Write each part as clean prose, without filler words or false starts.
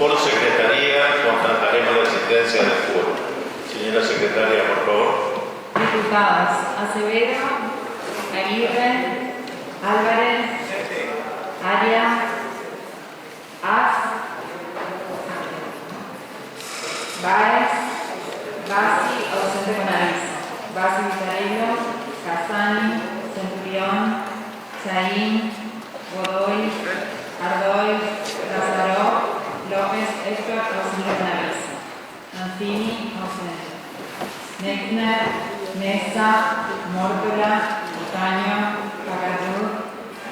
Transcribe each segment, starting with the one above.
Por secretaría constataremos la existencia del quórum. Señora secretaria, por favor. Diputados Acevedo, Aguirre, Álvarez, Arias, Az, Báez, Bassi, ausente con aviso. Bassi Vitarello, Casani, Centurión, Chaín, Godoy, Ardoy, Lázaro, López, Héctor, ausente con aviso. Mancini, ausente. Nexner, Mesa, Mórtola, Caño, Pacatú,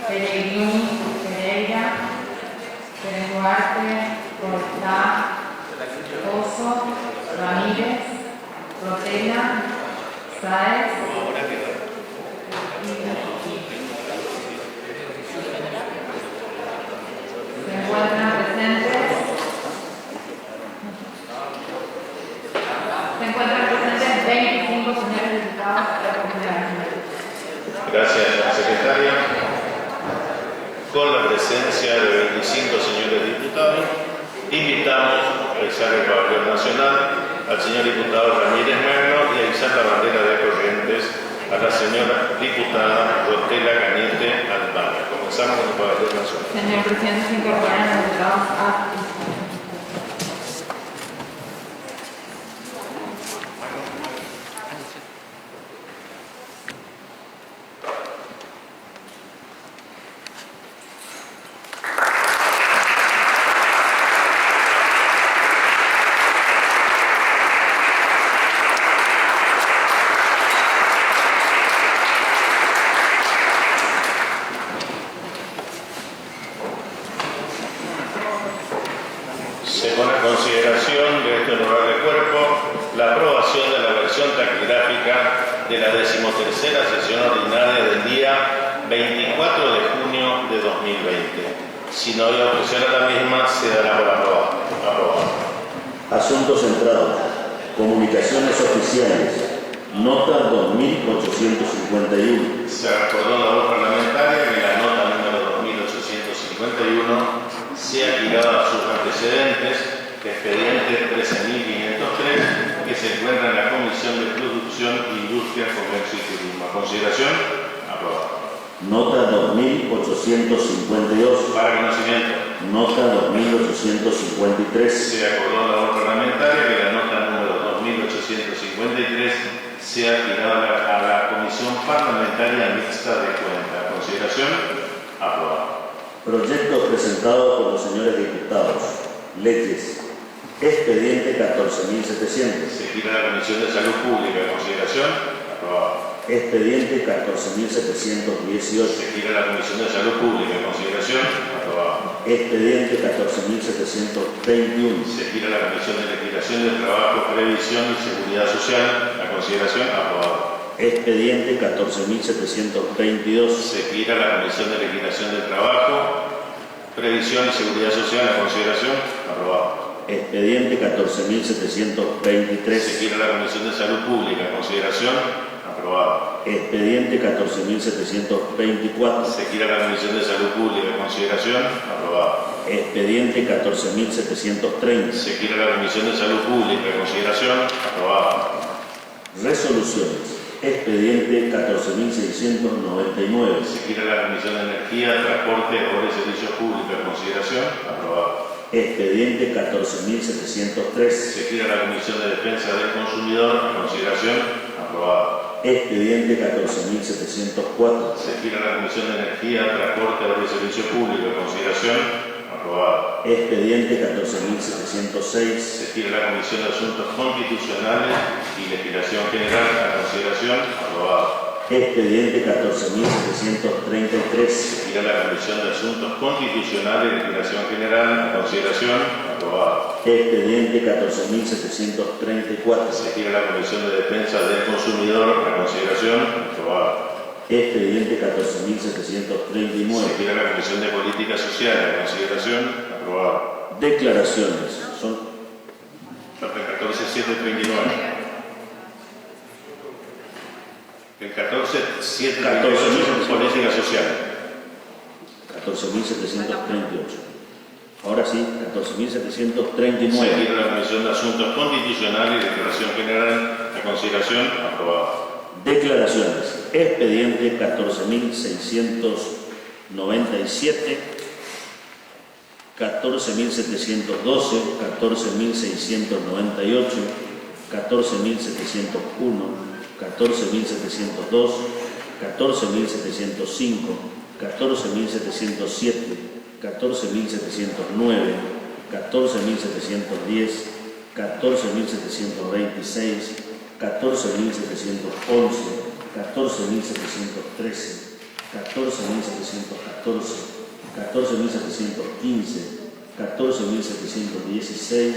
Pellegrini, Pereira, Pérez Duarte, Portá, Oso, Ramírez, Rotela, Sáez se encuentran presentes. Se encuentran presentes 25 señores diputados de la Comunidad. Gracias, señora secretaria. Con la presencia de 25 señores diputados, invitamos a izar el pabellón nacional al señor diputado Ramírez Magno y a izar la bandera de Corrientes a la señora diputada Rotela Cañete Albana. Comenzamos con el pabellón nacional. Señor presidente, se incorporan los diputados a Según la consideración de este honorable cuerpo, la aprobación de la versión taquigráfica de la 13ª sesión ordinaria del día 24 de junio de 2020. Si no hay objeción a la misma, se dará por aprobada. Asuntos centrados. Comunicaciones oficiales. Nota 2851. Se acordó la voz parlamentaria que la nota número 2851 sea girada a sus antecedentes, expediente 13.503, que se encuentra en la Comisión de Producción, Industria, Comercio y Turismo. A consideración, aprobada. Nota 2852. Para conocimiento. Nota 2853. Se acordó la voz parlamentaria que la nota número 2853 sea girada a la Comisión Parlamentaria Mixta de Cuentas. A consideración, aprobada. Proyectos presentados por los señores diputados. Leyes. Expediente 14.700. Se gira a la Comisión de Salud Pública. A consideración, aprobada. Expediente 14.718. Se gira a la Comisión de Salud Pública. A consideración, aprobada. Expediente 14.721. Se gira a la Comisión de Legislación del Trabajo, Previsión y Seguridad Social. A consideración, aprobada. Expediente 14.722. Se gira a la Comisión de Legislación del Trabajo, Previsión y Seguridad Social. A consideración, aprobado. Expediente 14.723. Se gira a la Comisión de Salud Pública. A consideración, aprobado. Expediente 14.724. Se gira a la Comisión de Salud Pública. A consideración, aprobado. Expediente 14.730. Se gira a la Comisión de Salud Pública. A consideración, aprobado. Resoluciones. Expediente 14.699. Se gira a la Comisión de Energía, Transporte, Obras y Servicios Públicos. A consideración, aprobado. Expediente 14.703. Se gira a la Comisión de Defensa del Consumidor. A consideración, aprobado. Expediente 14.704. Se gira a la Comisión de Energía, Transporte, Obras y Servicios Públicos. A consideración, aprobado. Expediente 14.706. Se gira a la Comisión de Asuntos Constitucionales y Legislación General. A consideración, aprobado. Expediente 14.733. Se gira a la Comisión de Asuntos Constitucionales y Legislación General. A consideración, aprobado. Expediente 14.734. Se gira a la Comisión de Defensa del Consumidor. A consideración, aprobado. Expediente Se 14.739. gira a la Comisión de Política Social. A consideración, aprobado. Declaraciones. Son El 14.739. El 14.739 es política social. 14.738. Ahora sí, 14.739. Seguir la Comisión de Asuntos Constitucionales y Declaración General a consideración. Aprobado. Declaraciones. Expediente 14.697, 14.712, 14.698, 14.701, 14.702, 14.705, 14.707, 14.709, 14.710, 14.726, 14.711, 14.713, 14.714, 14.715, 14.716,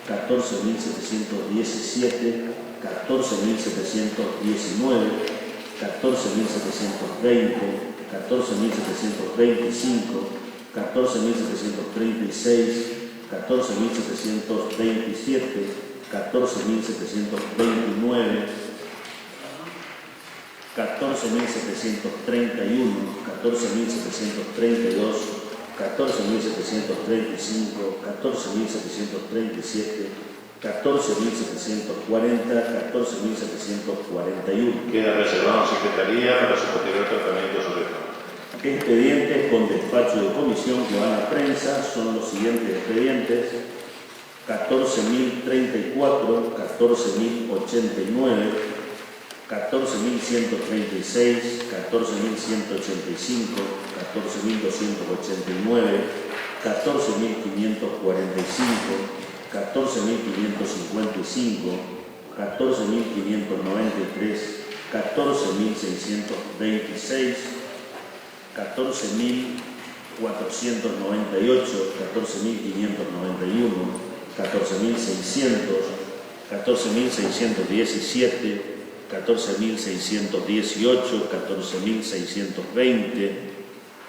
14.717, 14.719, 14.720, 14.725, 14.736, 14.727, 14.729, 14.731, 14.732, 14.735, 14.737, 14.740, 14.741. Queda reservado en Secretaría para su posterior tratamiento sobre el tema. Expedientes con despacho de comisión que van a prensa son los siguientes expedientes: 14.034, 14.089, 14.136, 14.185, 14.289, 14.545, 14.555, 14.593, 14.626, 14.498, 14.591, 14.600, 14.617, 14.618, 14.620,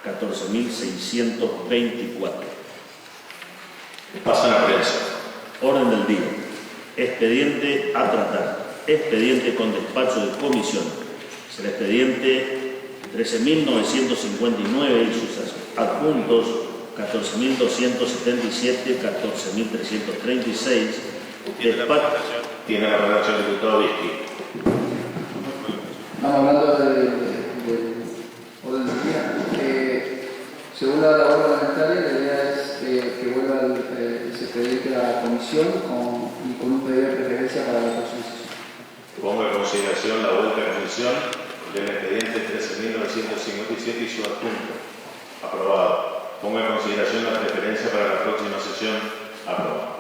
14.624. Pasan a prensa. Orden del día. Expediente a tratar. Expediente con despacho de comisión. Es el expediente 13.959 y sus adjuntos 14.277, 14.336. Tiene la relación del diputado Vizqui. Estamos hablando de orden del día. Según la labor parlamentaria, la idea es que vuelva ese expediente a la comisión y con un pedido de preferencia para la próxima sesión. Pongo en consideración la vuelta a comisión del expediente 13.957 y su adjunto. Aprobado. Pongo en consideración la preferencia para la próxima sesión. Aprobado.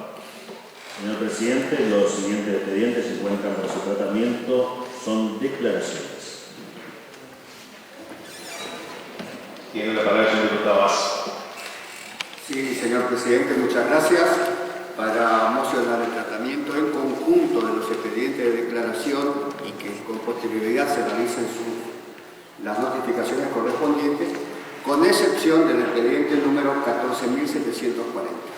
Señor presidente, los siguientes expedientes se encuentran para su tratamiento. Son declaraciones. Tiene la palabra el señor diputado Vaz. Sí, señor presidente, muchas gracias. Para mocionar el tratamiento en conjunto de los expedientes de declaración y que con posterioridad se realicen las notificaciones correspondientes, con excepción del expediente número 14.740.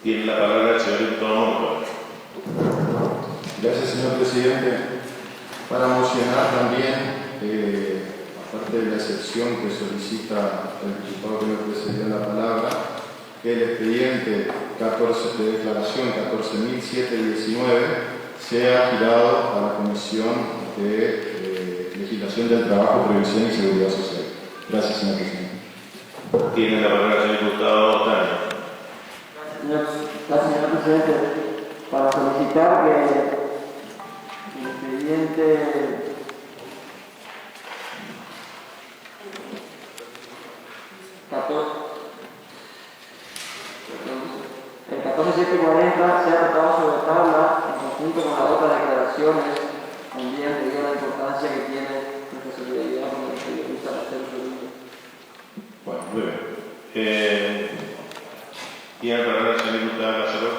Tiene la palabra el señor diputado Monroy. Gracias, señor presidente. Para mocionar también, aparte de la excepción que solicita el diputado que me precedió en la palabra, que el expediente 14 de declaración 14.719 sea girado a la Comisión de Legislación del Trabajo, Previsión y Seguridad Social. Gracias, señor presidente. Tiene la palabra el señor diputado Otani. Gracias, señor presidente. Para solicitar que el expediente el 14.740 sea tratado sobre tabla en conjunto con las otras declaraciones, también debido a la importancia que tiene nuestra solidaridad con el periodista Marcelo Zurita. Bueno, muy bien. Tiene la palabra el señor diputado Lázaro.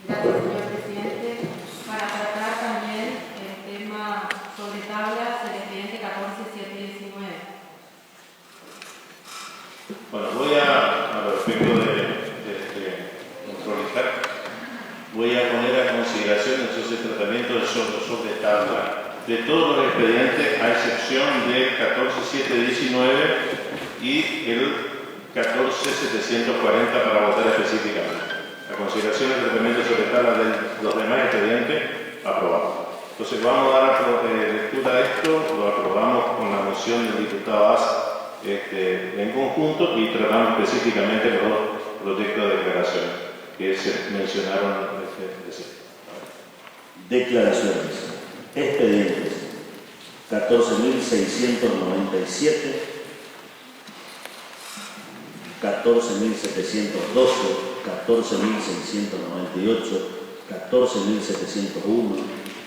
Gracias, señor presidente. Para tratar también el tema sobre tablas del expediente 14.719. Bueno, voy a respecto de controlizar, voy a poner a consideración entonces el tratamiento de sobre tabla de todos los expedientes, a excepción del 14.719 y y el 14.740 para votar específicamente. La consideración del tratamiento sobre tabla de los demás expedientes, aprobado. Entonces vamos a dar lectura a esto, lo aprobamos con la moción del diputado As en conjunto y tratamos específicamente los dos proyectos de declaración que se mencionaron recién. Declaraciones. Expedientes 14.697, 14.712, 14.698, 14.701,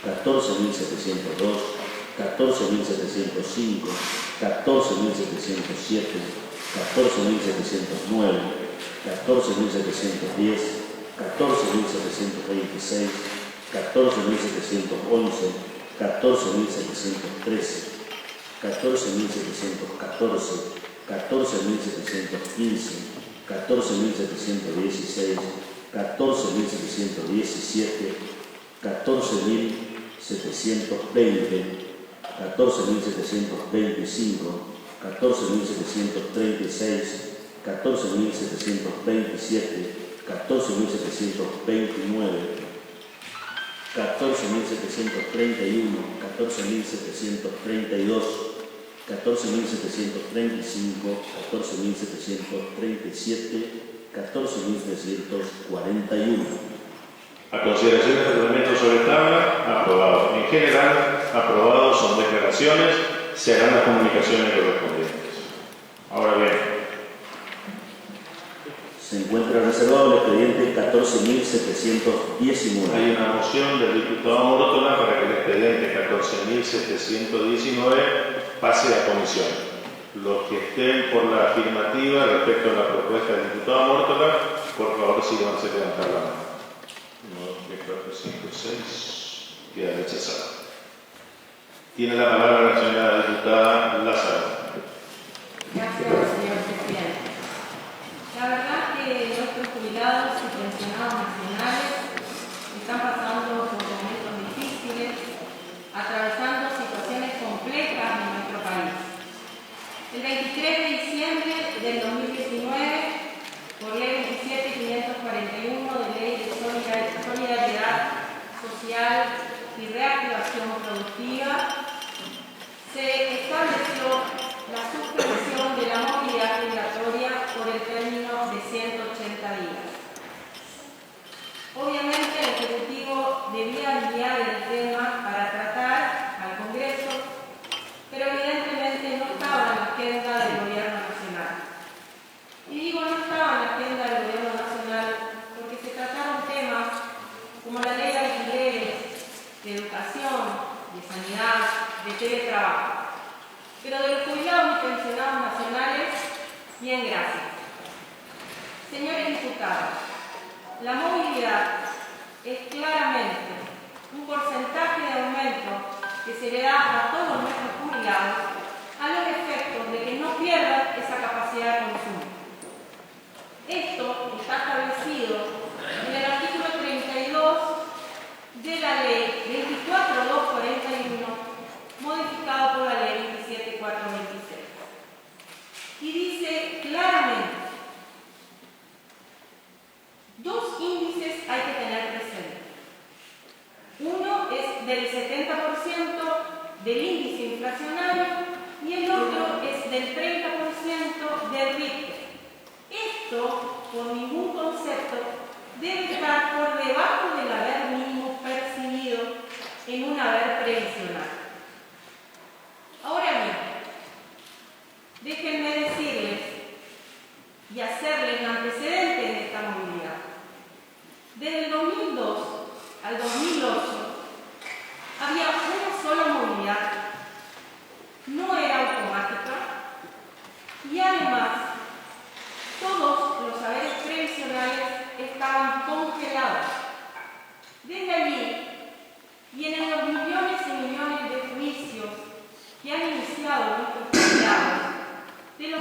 14.702, 14.705, 14.707, 14.709, 14.710, 14.726, 14.711, 14.713, 14.714, 14.715, 14.716, 14.717, 14.720, 14.725, 14.736, 14.727, 14.729, 14.731, 14.732, 14.735, 14.737, 14.741. A consideración del reglamento sobre tabla, aprobado. En general, aprobados son declaraciones, se harán las comunicaciones correspondientes. Ahora bien, se encuentra reservado el expediente 14.719. hay una moción del diputado Morótola para que el expediente 14.719 pase a comisión. Los que estén por la afirmativa respecto a la propuesta del diputado Morótola, por favor, síganse levantar la mano. 1, 2, 3, 4, 5, 6. Queda rechazado. Tiene la palabra la señora diputada Lázaro. Gracias, señor presidente. La verdad que nuestros jubilados y pensionados nacionales están pasando por momentos difíciles, atravesando situaciones complejas en nuestro país. El 23 de diciembre del 2019, por ley 27.541 de ley de solidaridad social y reactivación productiva, se estableció la suspensión de la movilidad migratoria por el término de 180 días. Obviamente el Ejecutivo debía enviar el tema para tratar al Congreso, pero evidentemente no estaba en la agenda del Gobierno Nacional. Y digo no estaba en la agenda del Gobierno Nacional porque se trataron temas como la ley de alquileres, de educación, de sanidad, de teletrabajo. Pero de los jubilados y pensionados nacionales, bien, gracias. Señores diputados, la movilidad es claramente un porcentaje de aumento que se le da a todos nuestros jubilados a los efectos de que no pierdan esa capacidad de consumo. Esto está establecido en el artículo 32 de la ley 24.241, modificado por la ley 27.426. Y dice claramente, dos índices hay que tener presentes. Uno es del 70% del índice inflacionario y el otro es del 30% del RIPTE. Esto, por ningún concepto, debe estar por debajo del haber mínimo percibido en un haber previsional. Ahora bien, déjenme decirles y hacerles un antecedente de esta movilidad. Desde el 2002 al 2008 había una sola movilidad, no era automática y además todos los haberes previsionales estaban congelados. Desde allí vienen los millones y millones de juicios que han iniciado nuestros jubilados, de los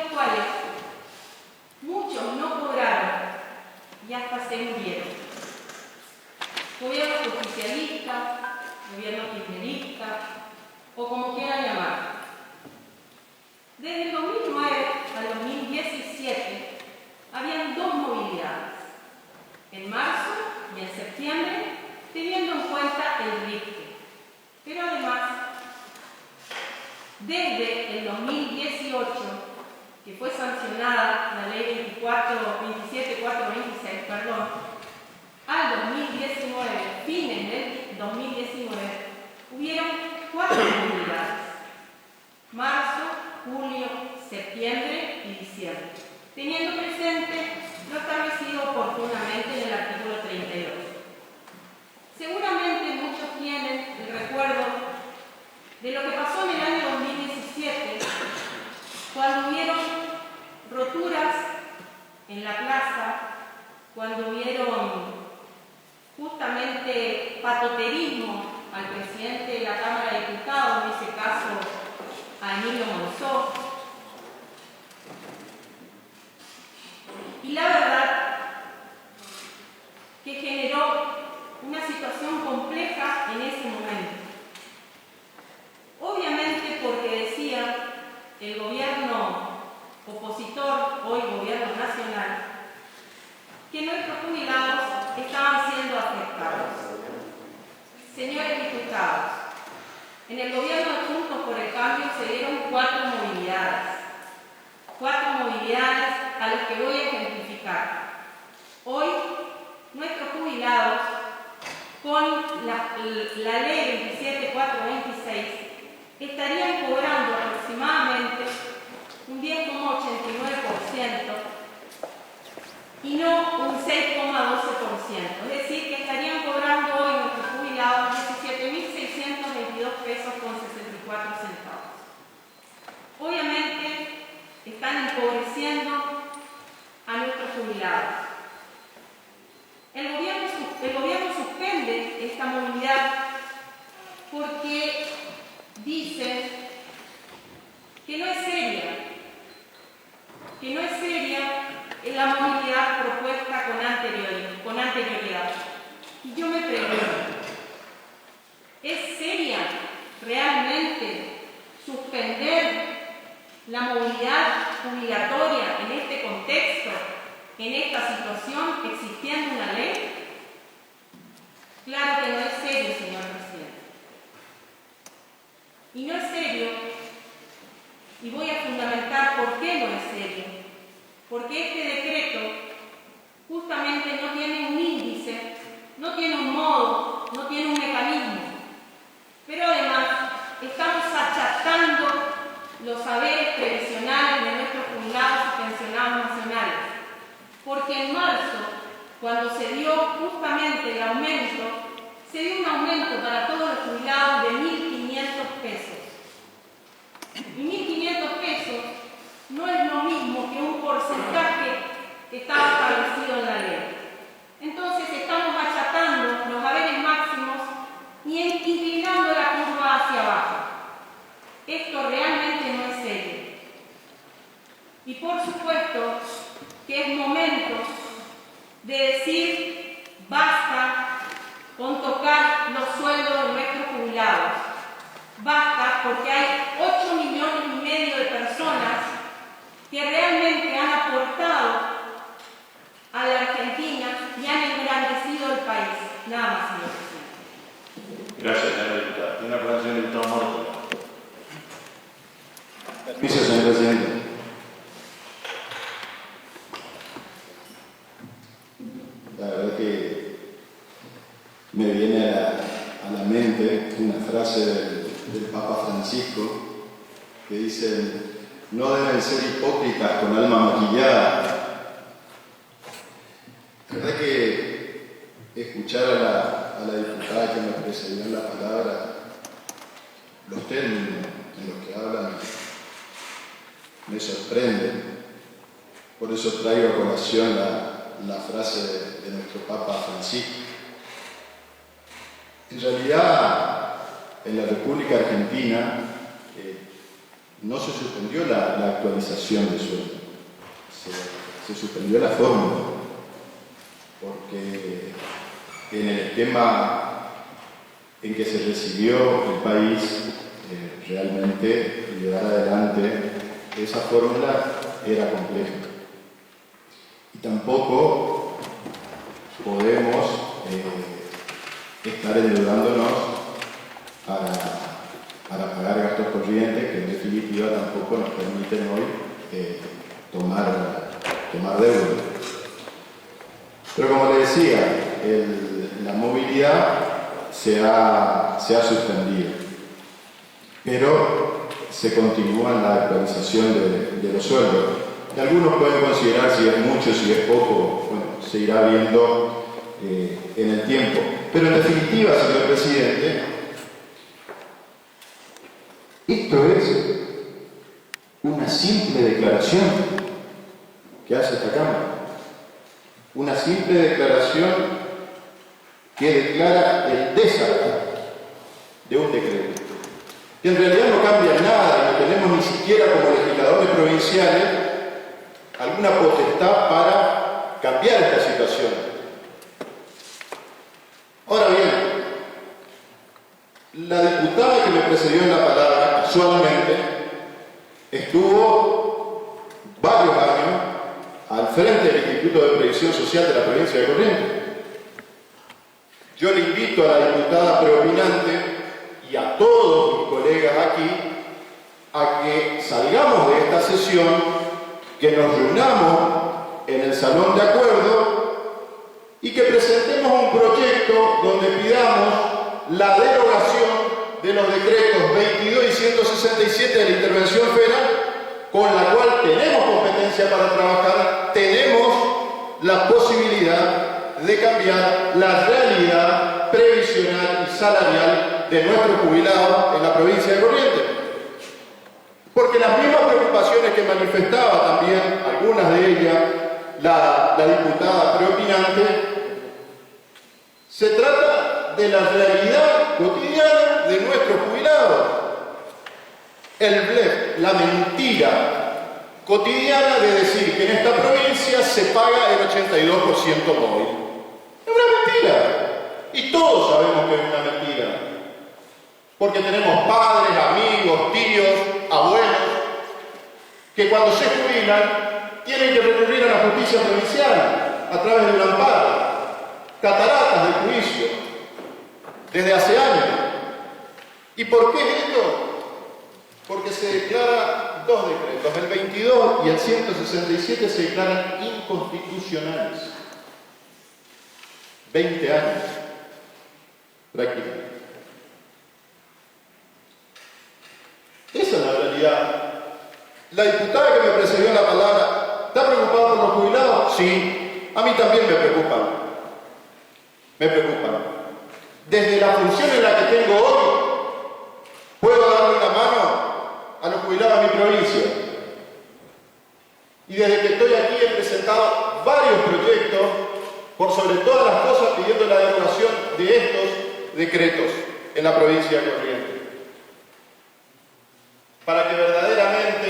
sancionada, la ley 27426, al 2019, fines del 2019, hubieron 4 movilidades: marzo, julio, septiembre y diciembre, teniendo presente lo establecido oportunamente en el artículo 32. Seguramente muchos tienen el recuerdo de lo que pasó en el año 2017, cuando hubieron roturas en la plaza, cuando hubieron justamente patoterismo al presidente de la Cámara de Diputados, en ese caso a Emilio Monzó. Y la verdad que generó una situación compleja en ese momento. Obviamente porque decía el gobierno opositor, hoy gobierno nacional, que nuestros jubilados estaban siendo afectados. Señores diputados, en el gobierno de Juntos por el Cambio se dieron 4 movilidades. 4 movilidades a las que voy a ejemplificar. Hoy, nuestros jubilados, con la ley 27426, estarían cobrando aproximadamente un 10,89% y no un 6,12%. Es decir, que estarían cobrando hoy nuestros jubilados 17.622 pesos con 64 centavos. Obviamente, están empobreciendo a nuestros jubilados. El gobierno suspende esta movilidad porque dice que no es seria la movilidad propuesta con anterioridad. Y yo me pregunto, ¿es seria realmente suspender la movilidad jubilatoria en este contexto, en esta situación, existiendo una ley? Claro que no es serio, señor presidente. Y no es serio, y voy a fundamentar por qué no es serio. Porque este decreto justamente no tiene un índice, no tiene un modo, no tiene un mecanismo. Pero además estamos achatando los saberes previsionales de nuestros jubilados y pensionados nacionales. Porque en marzo, cuando se dio justamente el aumento, se dio un aumento para todos los jubilados de 1.500 pesos. Y 1.500 pesos no es lo mismo que un porcentaje que estaba establecido en la ley. Entonces estamos achatando los haberes máximos y inclinando la curva hacia abajo. Esto realmente no es serio. Y por supuesto que es momento de decir basta con tocar los sueldos de nuestros jubilados. Basta porque hay 8,5 millones de personas que realmente han aportado a la Argentina y han engrandecido el país. Nada más, señor presidente. Gracias, señor diputado. Tiene la palabra el señor diputado Morto. Permiso, señor presidente. La verdad que me viene a la mente una frase del Papa Francisco que dice: no deben ser hipócritas con alma maquillada. La verdad que escuchar a la diputada que me precedió en la palabra, los términos en los que hablan, me sorprenden. Por eso traigo a colación la frase de nuestro Papa Francisco. En realidad, en la República Argentina no se suspendió la actualización de sueldo, se suspendió la fórmula, porque en el esquema en que se recibió el país, realmente llevar adelante esa fórmula era compleja. Y tampoco podemos estar endeudándonos para pagar gastos corrientes que en definitiva tampoco nos permiten hoy tomar deuda. Pero como le decía, la movilidad se ha suspendido, pero se continúa en la actualización de los sueldos. Y algunos pueden considerar si es mucho, si es poco, bueno, se irá viendo en el tiempo. Pero en definitiva, señor presidente, esto es una simple declaración que hace esta Cámara. Una simple declaración que declara el desacato de un decreto. Que en realidad no cambia nada, no tenemos ni siquiera como legisladores provinciales alguna potestad para cambiar esta situación. Ahora bien, la diputada que me precedió en la palabra, casualmente, estuvo varios años al frente del Instituto de Previsión Social de la provincia de Corrientes. Yo le invito a la diputada preopinante y a todos mis colegas aquí a que salgamos de esta sesión, que nos reunamos en el salón de acuerdo y que presentemos un proyecto donde pidamos la derogación de los decretos 22 y 167 de la intervención federal, con la cual tenemos competencia para trabajar, tenemos la posibilidad de cambiar la realidad previsional y salarial de nuestros jubilados en la provincia de Corrientes. Porque las mismas preocupaciones que manifestaba también, algunas de ellas, la diputada preopinante, se trata de la realidad cotidiana de nuestros jubilados. El blef, la mentira cotidiana de decir que en esta provincia se paga el 82% móvil. Es una mentira. Y todos sabemos que es una mentira. Porque tenemos padres, amigos, tíos, abuelos, que cuando se jubilan tienen que recurrir a la justicia provincial a través de un amparo. Cataratas de juicio desde hace años. ¿Y por qué es esto? Porque se declaran dos decretos, el 22 y el 167 se declaran inconstitucionales. 20 años, prácticamente. Esa es la realidad. La diputada que me precedió en la palabra, ¿está preocupada por los jubilados? Sí, a mí también me preocupan. Me preocupan. Desde la función en la que tengo hoy, puedo darle una mano a los jubilados de mi provincia. Y desde que estoy aquí he presentado varios proyectos, por sobre todas las cosas pidiendo la derogación de estos decretos en la provincia de Corrientes. Para que verdaderamente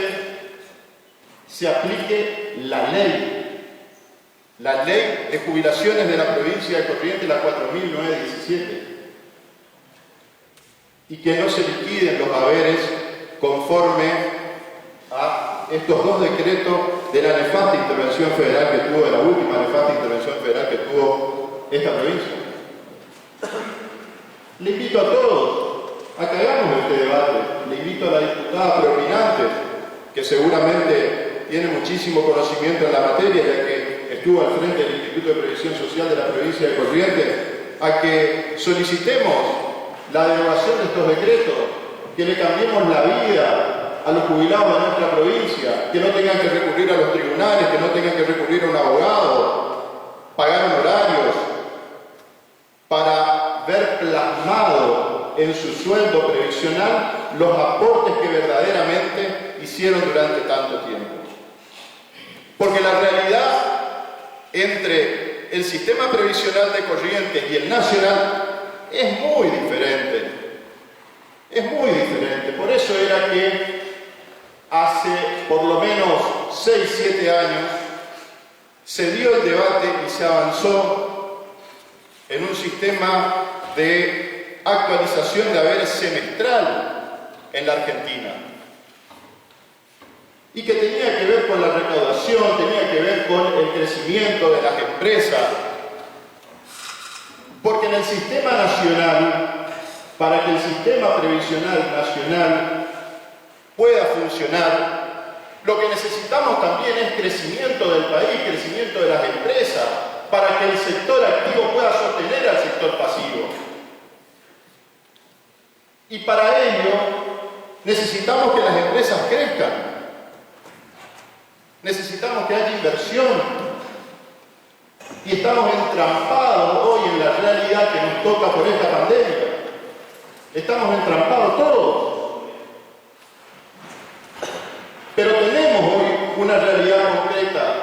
se aplique la ley de jubilaciones de la provincia de Corrientes, la 4.917, y que no se liquiden los haberes conforme a estos dos decretos de la nefasta intervención federal que tuvo, de la última nefasta intervención federal que tuvo esta provincia. Le invito a todos a que hagamos este debate. Le invito a la diputada preopinante, que seguramente tiene muchísimo conocimiento en la materia, ya que estuvo al frente del Instituto de Previsión Social de la provincia de Corrientes, a que solicitemos la derogación de estos decretos, que le cambiemos la vida a los jubilados de nuestra provincia, que no tengan que recurrir a los tribunales, que no tengan que recurrir a un abogado, pagar honorarios, para ver plasmado en su sueldo previsional los aportes que verdaderamente hicieron durante tanto tiempo. Porque la realidad entre el sistema previsional de Corrientes y el nacional es muy diferente. Es muy diferente. Por eso era que hace por lo menos 6-7 años se dio el debate y se avanzó en un sistema de actualización de haberes semestral en la Argentina. Y que tenía que ver con la recaudación, tenía que ver con el crecimiento de las empresas. Porque en el sistema nacional, para que el sistema previsional nacional pueda funcionar, Lo que necesitamos también es crecimiento del país, crecimiento de las empresas, para que el sector activo pueda sostener al sector pasivo. Y para ello necesitamos que las empresas crezcan, necesitamos que haya inversión. Y estamos entrampados hoy en la realidad que nos toca por esta pandemia. Estamos entrampados todos. Pero tenemos hoy una realidad concreta.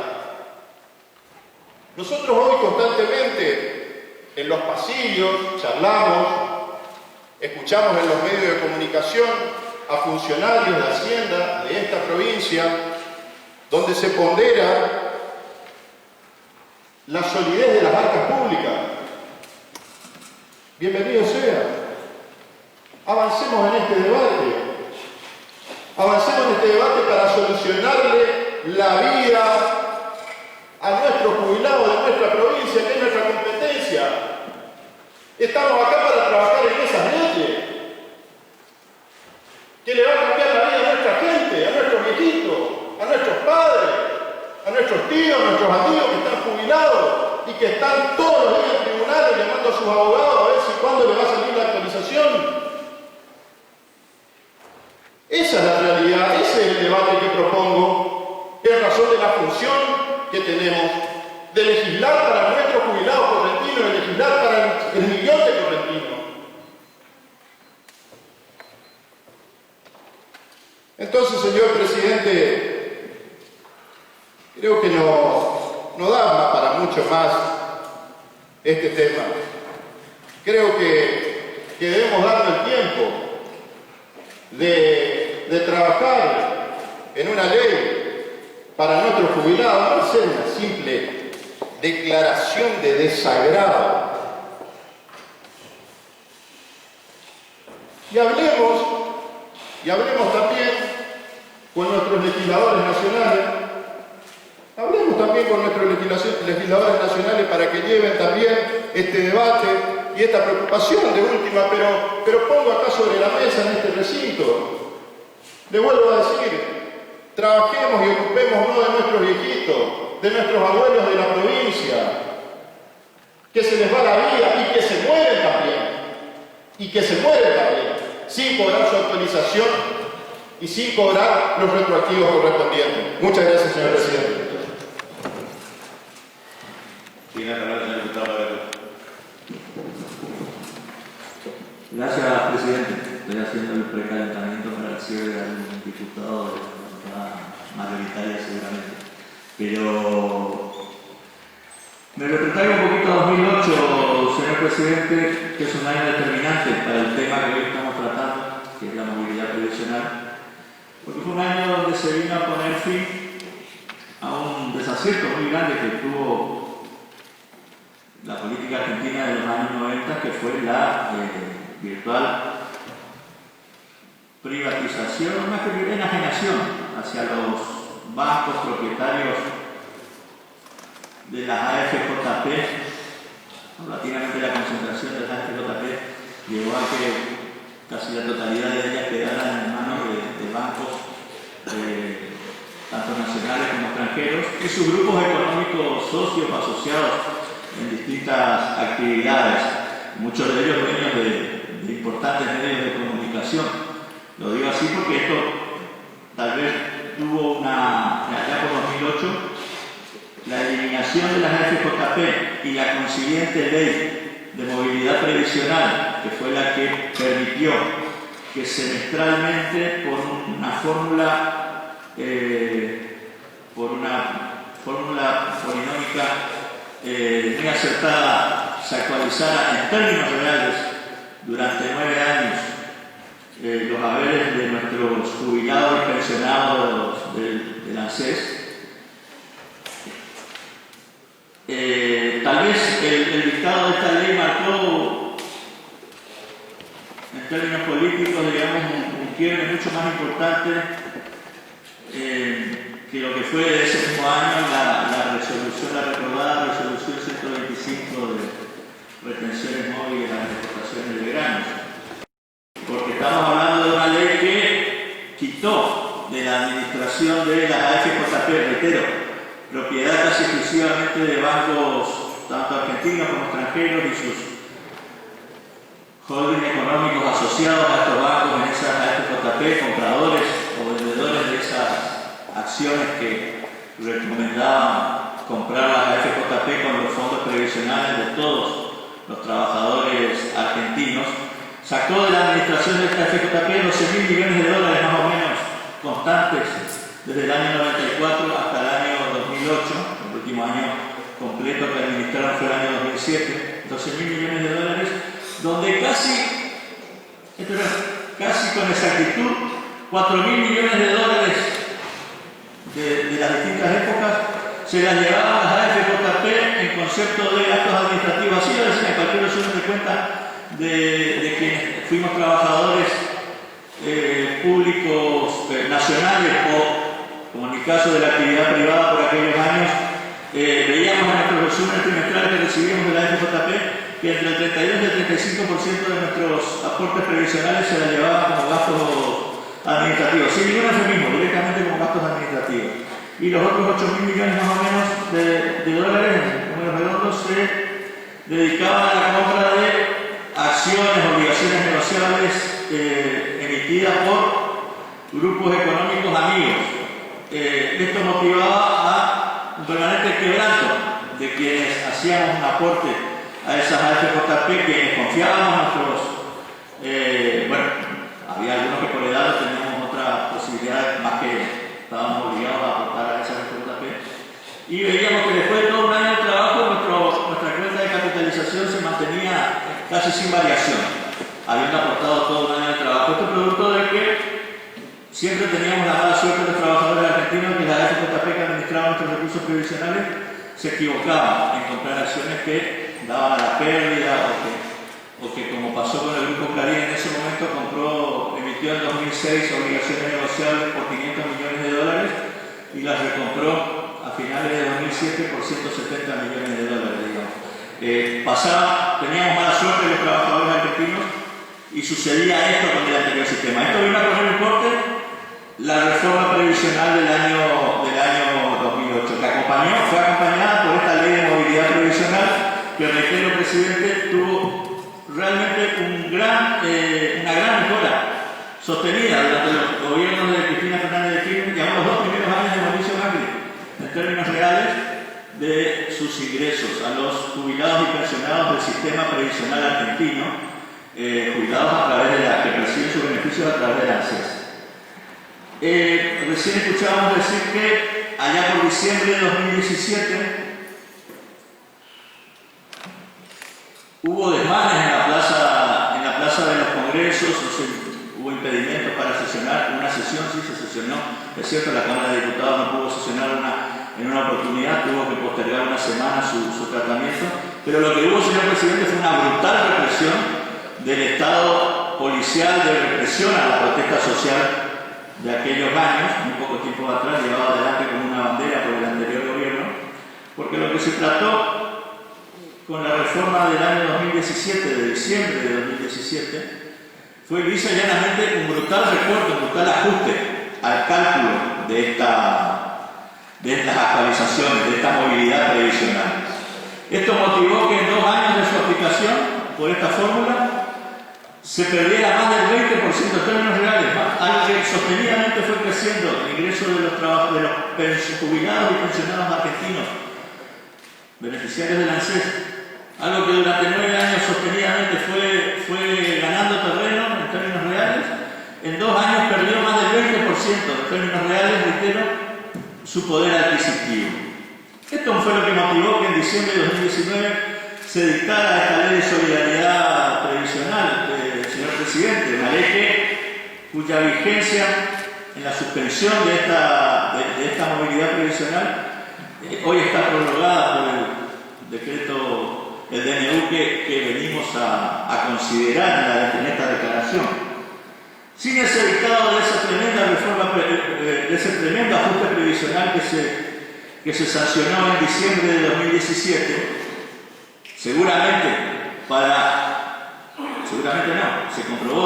Nosotros hoy constantemente en los pasillos charlamos, escuchamos en los medios de comunicación a funcionarios de Hacienda de esta provincia, donde se pondera la solidez de las arcas públicas. Bienvenido sea. Avancemos en este debate. Avancemos en este debate para solucionarle la vida a nuestros jubilados de nuestra provincia, que es nuestra competencia. Estamos acá para trabajar en esas leyes que le va a cambiar la vida a nuestra gente, a nuestros viejitos, a nuestros padres, a nuestros tíos, a nuestros amigos que están jubilados y que están todos los días en tribunales llamando a sus abogados a ver si cuándo le va a salir la actualización. Esa es la realidad, ese es el debate que propongo, en razón de la función que tenemos de legislar para nuestros jubilados correntinos, de legislar para el millón de correntinos. Entonces, señor presidente, creo que no da para mucho más este tema. Creo que debemos darle el tiempo de trabajar en una ley para nuestros jubilados, no hacer una simple declaración de desagrado. Y hablemos también con nuestros legisladores nacionales, hablemos también con nuestros legisladores nacionales para que lleven también este debate y esta preocupación de última, pero pongo acá sobre la mesa en este recinto. Le vuelvo a decir, trabajemos y ocupémonos de nuestros viejitos, de nuestros abuelos de la provincia, que se les va la vida y que se mueren también, sin cobrar su actualización y sin cobrar los retroactivos correspondientes. Muchas gracias, señor presidente. Tiene la palabra el diputado Valero. Gracias, presidente. Estoy haciendo el precalentamiento para el cierre de algún diputado de la bancada mayoritaria seguramente. Pero me retrotraigo un poquito a 2008, señor presidente, que es un año determinante para el tema que hoy estamos tratando, que es la movilidad previsional, porque fue un año donde se vino a poner fin a un desacierto muy grande que tuvo la política argentina de los años 90, que fue la virtual privatización, más que enajenación hacia los bancos propietarios de las AFJP. Paulatinamente la concentración de las AFJP llevó a que casi la totalidad de ellas quedaran en manos de bancos tanto nacionales como extranjeros y sus grupos económicos socios asociados en distintas actividades, muchos de ellos dueños de importantes medios de comunicación. Lo digo así porque esto tal vez tuvo allá por 2008, la eliminación de las AFJP y la consiguiente ley de movilidad previsional, que fue la que permitió que semestralmente por una fórmula polinómica muy acertada se actualizara en términos reales durante 9 años los haberes de nuestros jubilados y pensionados del ANSES. Tal vez el dictado de esta ley marcó, en términos políticos, digamos, un quiebre mucho más importante que lo que fue ese mismo año la recordada resolución 125 de retenciones móviles a las exportaciones de granos. Porque estamos hablando de una ley que quitó de la administración administración de las AFJP, reitero, propiedad casi exclusivamente de bancos tanto argentinos como extranjeros y sus holdings económicos asociados a estos bancos en esas AFJP, compradores o vendedores de esas acciones que recomendaban comprar las AFJP con los fondos previsionales de todos los trabajadores argentinos, sacó de la administración de esta AFJP 12.000 millones de dólares más o menos constantes desde el año 94 hasta el año 2008, el último año completo que administraron fue el año 2007, 12.000 millones de dólares, donde casi con exactitud 4.000 millones de dólares de las distintas épocas se las llevaban las AFJP en concepto de gastos administrativos. Así lo decían, cualquier resumen de cuenta de quienes fuimos trabajadores públicos nacionales o, como en mi caso, de la actividad privada por aquellos años, veíamos en nuestros resúmenes trimestrales que recibíamos de la AFJP que entre el 32 y el 35% de nuestros aportes previsionales se las llevaban como gastos administrativos, sin ningún eufemismo, directamente como gastos administrativos. Y los otros 8.000 millones más o menos de dólares, en números redondos, se dedicaban a la compra de acciones, obligaciones negociables emitidas por grupos económicos amigos. Esto motivaba a un permanente quebranto de quienes hacíamos un aporte a esas AFJP, quienes confiábamos en nuestros... había algunos que por edad teníamos otra posibilidad más que estábamos obligados a aportar a esas AFJP, y veíamos que después de todo un año de trabajo nuestra cuenta de capitalización se mantenía casi sin variación, habiendo aportado todo un año de trabajo. Esto es producto de que siempre teníamos la mala suerte de los trabajadores argentinos que las AFJP que administraban nuestros recursos previsionales se equivocaban en comprar acciones que daban a la pérdida o que como pasó con el Grupo Clarín en ese momento, emitió en 2006 obligaciones negociables por 500 millones de dólares y las recompró a finales de 2007 por 170 millones de dólares, digamos. Teníamos mala suerte los trabajadores argentinos y sucedía esto con el anterior sistema. Esto vino a poner en corte la reforma previsional del año 2008, que fue acompañada por esta ley de movilidad previsional que, reitero, presidente, tuvo realmente una gran mejora sostenida durante los gobiernos de Cristina Fernández de Kirchner y aún los 2 primeros años de Mauricio Macri, en términos reales de sus ingresos a los jubilados y pensionados del sistema previsional argentino, jubilados a través de que perciben sus beneficios a través de la ANSES. Recién escuchábamos decir que allá por diciembre de 2017 hubo desmanes en la plaza de los congresos, hubo impedimentos para sesionar. Una sesión sí se sesionó, es cierto, la Cámara de Diputados no pudo sesionar en una oportunidad, tuvo que postergar una semana su tratamiento, pero lo que hubo, señor presidente, fue una brutal represión del Estado policial de represión a la protesta social de aquellos años, muy poco tiempo atrás, llevado adelante como una bandera por el anterior gobierno, porque lo que se trató con la reforma del año 2017, de diciembre de 2017, fue lisa y llanamente un brutal recorte, un brutal ajuste al cálculo de estas actualizaciones, de esta movilidad previsional. Esto motivó que en 2 años de su aplicación, por esta fórmula, se perdiera más del 20% en términos reales, algo que sostenidamente fue creciendo el ingreso de los jubilados y pensionados argentinos, beneficiarios de la ANSES, algo que durante 9 años sostenidamente fue ganando terreno en términos reales. En 2 años perdió más del 20% en términos reales, reitero, su poder adquisitivo. Esto fue lo que motivó que en diciembre de 2019 se dictara esta ley de solidaridad previsional, señor presidente, una ley cuya vigencia en la suspensión de esta movilidad previsional hoy está prorrogada por el decreto, el DNU que venimos a considerar en esta declaración. Sin ese dictado de esa tremenda reforma, de ese tremendo ajuste previsional que se sancionó en diciembre de 2017, seguramente no, se comprobó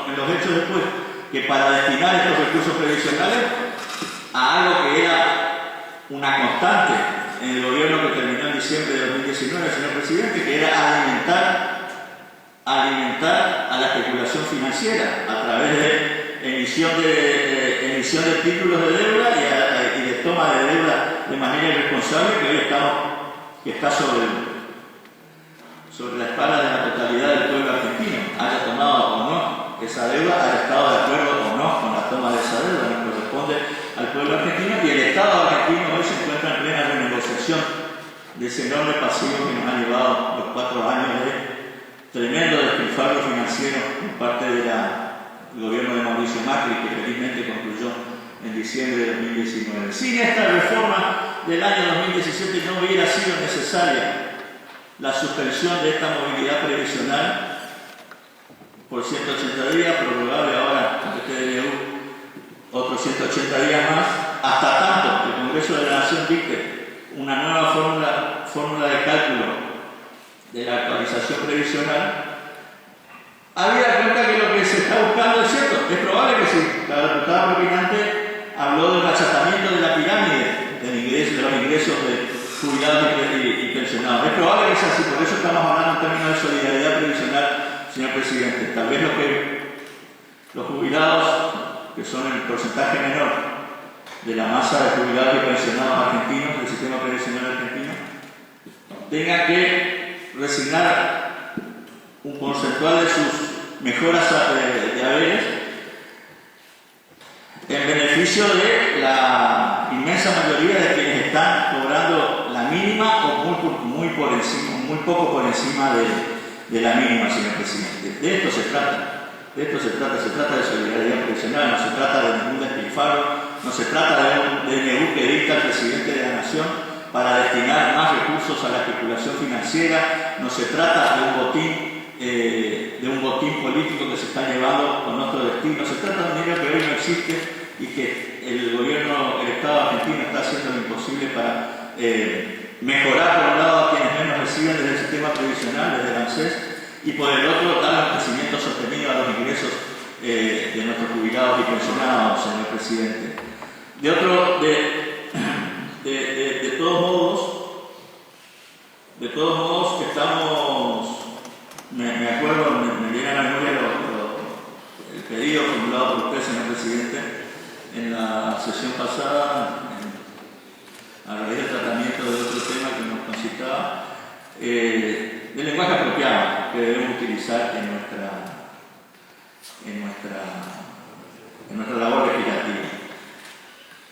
en los hechos después que para destinar estos recursos previsionales a algo que era una constante en el gobierno que terminó en diciembre de 2019, señor presidente, que era alimentar a la especulación financiera a través de emisión de títulos de deuda y de toma de deuda de manera irresponsable, que hoy está sobre la espalda de la totalidad del pueblo argentino, haya tomado o no esa deuda, haya estado de acuerdo o no con la toma de esa deuda, nos corresponde al pueblo argentino, y el Estado argentino hoy se encuentra en plena renegociación de ese enorme pasivo que nos ha llevado los 4 años de tremendo despilfarro financiero por parte del gobierno de Mauricio Macri, que felizmente concluyó en diciembre de 2019. Sin esta reforma del año 2017 no hubiera sido necesaria la suspensión de esta movilidad previsional por 180 días, prorrogable ahora con este DNU otros 180 días más, hasta tanto que el Congreso de la Nación dicte una nueva fórmula de cálculo de la actualización previsional. Habida cuenta que lo que se está buscando es cierto, es probable que sí. La diputada propinante habló del achatamiento de la pirámide de los ingresos de jubilados y pensionados. Es probable que sea así, por eso estamos hablando en términos de solidaridad previsional, señor presidente. Tal vez los jubilados, que son el porcentaje menor de la masa de jubilados y pensionados argentinos del sistema previsional argentino, tengan que resignar un porcentual de sus mejoras de haberes en beneficio de la inmensa mayoría de quienes están cobrando la mínima o muy poco por encima de la mínima, señor presidente. De esto se trata. Se trata de solidaridad previsional, no se trata de ningún despilfarro, no se trata de un DNU que dicta el presidente de la Nación para destinar más recursos a la especulación financiera, no se trata de un botín político que se está llevando con otro destino, se trata de un dinero que hoy no existe y que el Estado argentino está haciendo lo imposible para mejorar por un lado a quienes menos reciben desde el sistema previsional, desde el ANSES, y por el otro dar un crecimiento sostenido a los ingresos de nuestros jubilados y pensionados, señor presidente. De todos modos estamos, me acuerdo, me viene a la memoria el pedido formulado por usted, señor presidente, en la sesión pasada, a raíz del tratamiento de otro tema que nos concitaba, del lenguaje apropiado que debemos utilizar en nuestra labor legislativa.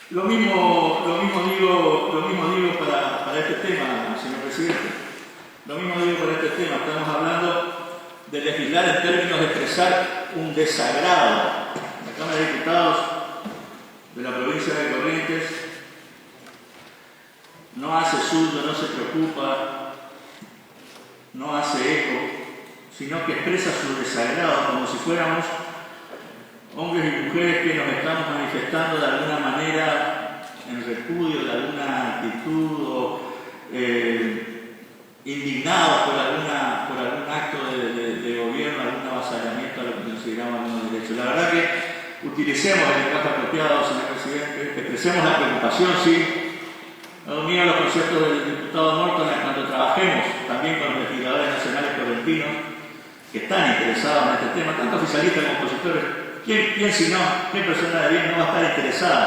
Lo mismo digo para este tema, señor presidente. Lo mismo digo para este tema. Estamos hablando de legislar en términos de expresar un desagrado. La Cámara de Diputados de la provincia de Corrientes no hace suyo, no se preocupa, no hace eco, sino que expresa su desagrado como si fuéramos hombres y mujeres que nos estamos manifestando de alguna manera en repudio de alguna actitud o indignados por algún acto de gobierno, algún avasallamiento a lo que consideramos algunos derechos. La verdad que utilicemos el lenguaje apropiado, señor presidente, expresemos la preocupación, sí. No domino los conceptos del diputado Norton cuando trabajemos también con los legisladores nacionales correntinos que están interesados en este tema, tanto oficialistas como opositores. ¿Quién si no, qué persona de bien no va a estar interesada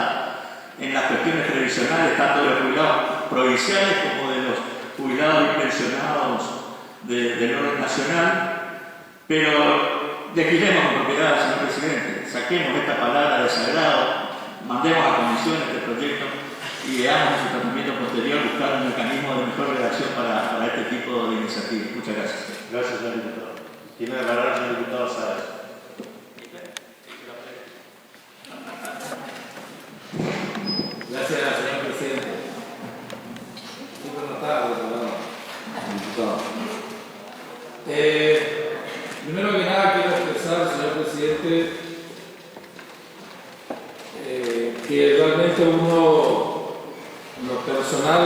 en las cuestiones previsionales, tanto de los jubilados provinciales como de los jubilados y pensionados del orden nacional? Pero legislemos con propiedad, señor presidente, saquemos esta palabra desagrado, mandemos a comisión este proyecto y veamos en su tratamiento posterior buscar un mecanismo de mejor redacción para este tipo de iniciativas. Muchas gracias. Gracias, señor diputado. Tiene la palabra el señor diputado Sáez. Gracias, señor presidente. Muy buenas tardes, diputado. Primero que nada quiero expresar, señor presidente, que realmente uno, en lo personal,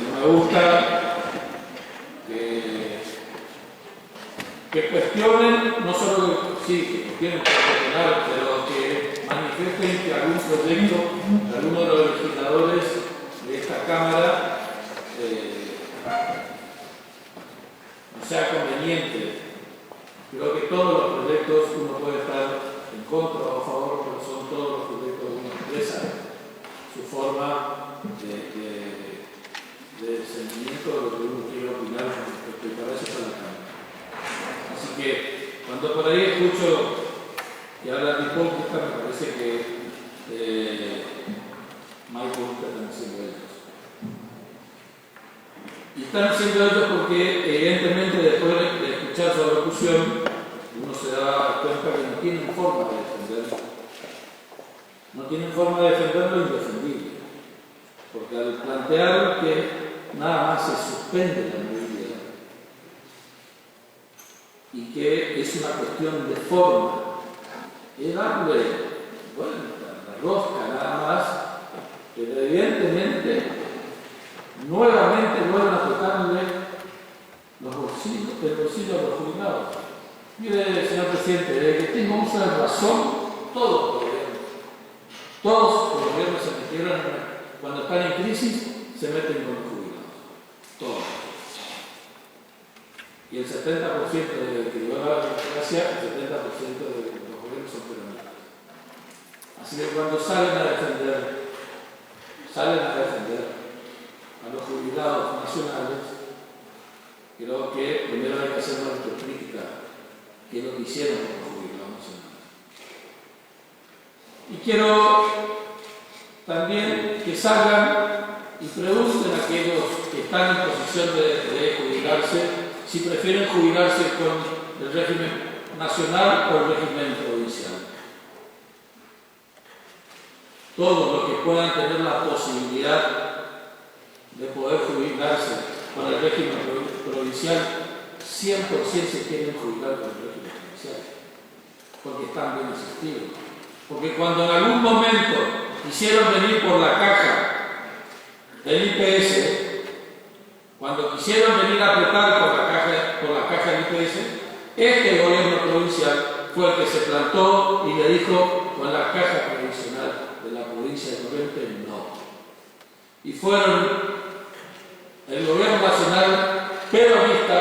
no me gusta que cuestionen, no solo que sí, que tienen que cuestionar, pero que manifiesten manifiesten que algún proyecto, alguno de los legisladores de esta Cámara no sea conveniente. Creo que todos los proyectos uno puede estar en contra o a favor, pero son todos los proyectos de una empresa, su forma de sentimiento de lo que uno quiere opinar respecto y para eso está la Cámara. Así que cuando por ahí escucho que hablan de hipócrita, me parece que más hipócritas están siendo ellos. Y están siendo ellos porque evidentemente después de escuchar su alocución uno se da cuenta que no tienen forma de defenderlo. No tienen forma de defender lo indefendible. Porque al plantear que nada más se suspende la movilidad y que es una cuestión de forma, es darle vuelta, la rosca nada más, pero evidentemente nuevamente vuelven a tocarle los bolsillos, el bolsillo a los jubilados. Mire, señor presidente, desde que tengo uso de razón, todos los gobiernos se metieron, cuando están en crisis, se meten con los jubilados. Todos. Y el 70% de que llegó a la democracia, el 70% de los gobiernos son peronistas. Así que cuando salen a defender a los jubilados nacionales, creo que primero hay que hacer una autocrítica, que es lo que hicieron con los jubilados nacionales. Y quiero también que salgan y pregunten a aquellos que están en posición de jubilarse si prefieren jubilarse con el régimen nacional o el régimen provincial. Todos los que puedan tener la posibilidad de poder jubilarse con el régimen provincial, 100% se quieren jubilar con el régimen provincial, porque están bien asistidos. Porque cuando en algún momento quisieron venir por la caja del IPS, cuando quisieron venir a apretar por la caja del IPS, este gobierno provincial fue el que se plantó y le dijo con la caja provisional de la provincia de Corrientes no. Y fueron el gobierno nacional peronista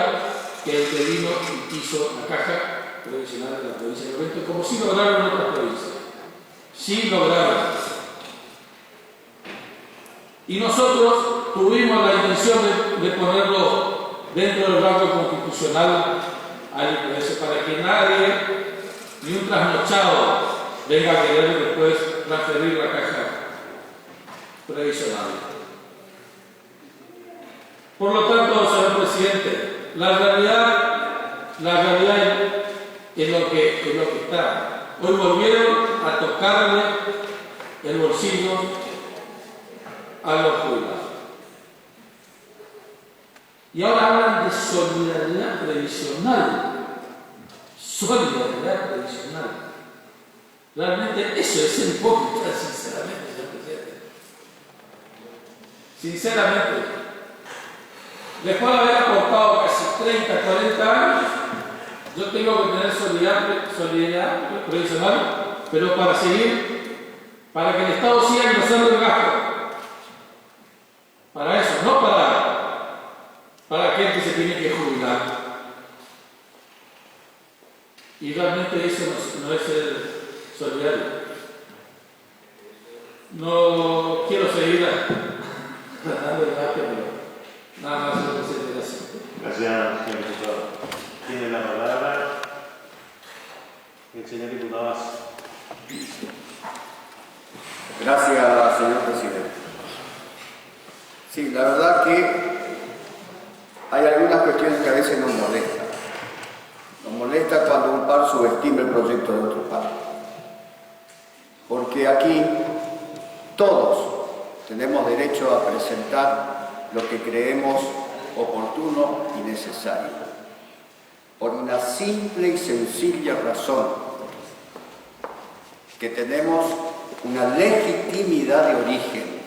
que el que vino y quiso la caja provisional de la provincia de Corrientes, como sí lograron en otras provincias. Sí lograron. Y nosotros tuvimos la intención de ponerlo dentro del rango constitucional al IPS para que nadie, ni un trasnochado, venga a querer después transferir la caja previsional. Por lo tanto, señor presidente, la realidad es lo que está. Hoy volvieron a tocarle el bolsillo a los jubilados. Y ahora hablan de solidaridad previsional. Solidaridad previsional. Realmente eso es el hipócrita, sinceramente, señor presidente. Sinceramente. Después de haber aportado casi 30, 40 años, yo tengo que tener solidaridad previsional, pero para que el Estado siga ingresando el gasto. Para eso, no para aquel que se tiene que jubilar. Y realmente eso no es ser solidario. No quiero seguir tratando de debate, pero nada más lo que se así. Gracias, señor diputado. Tiene la palabra el señor diputado Asso. Gracias, señor presidente. Sí, la verdad que hay algunas cuestiones que a veces nos molestan. Nos molesta cuando un par subestima el proyecto de otro par. Porque aquí todos tenemos derecho a presentar lo que creemos oportuno y necesario. Por una simple y sencilla razón, que tenemos una legitimidad de origen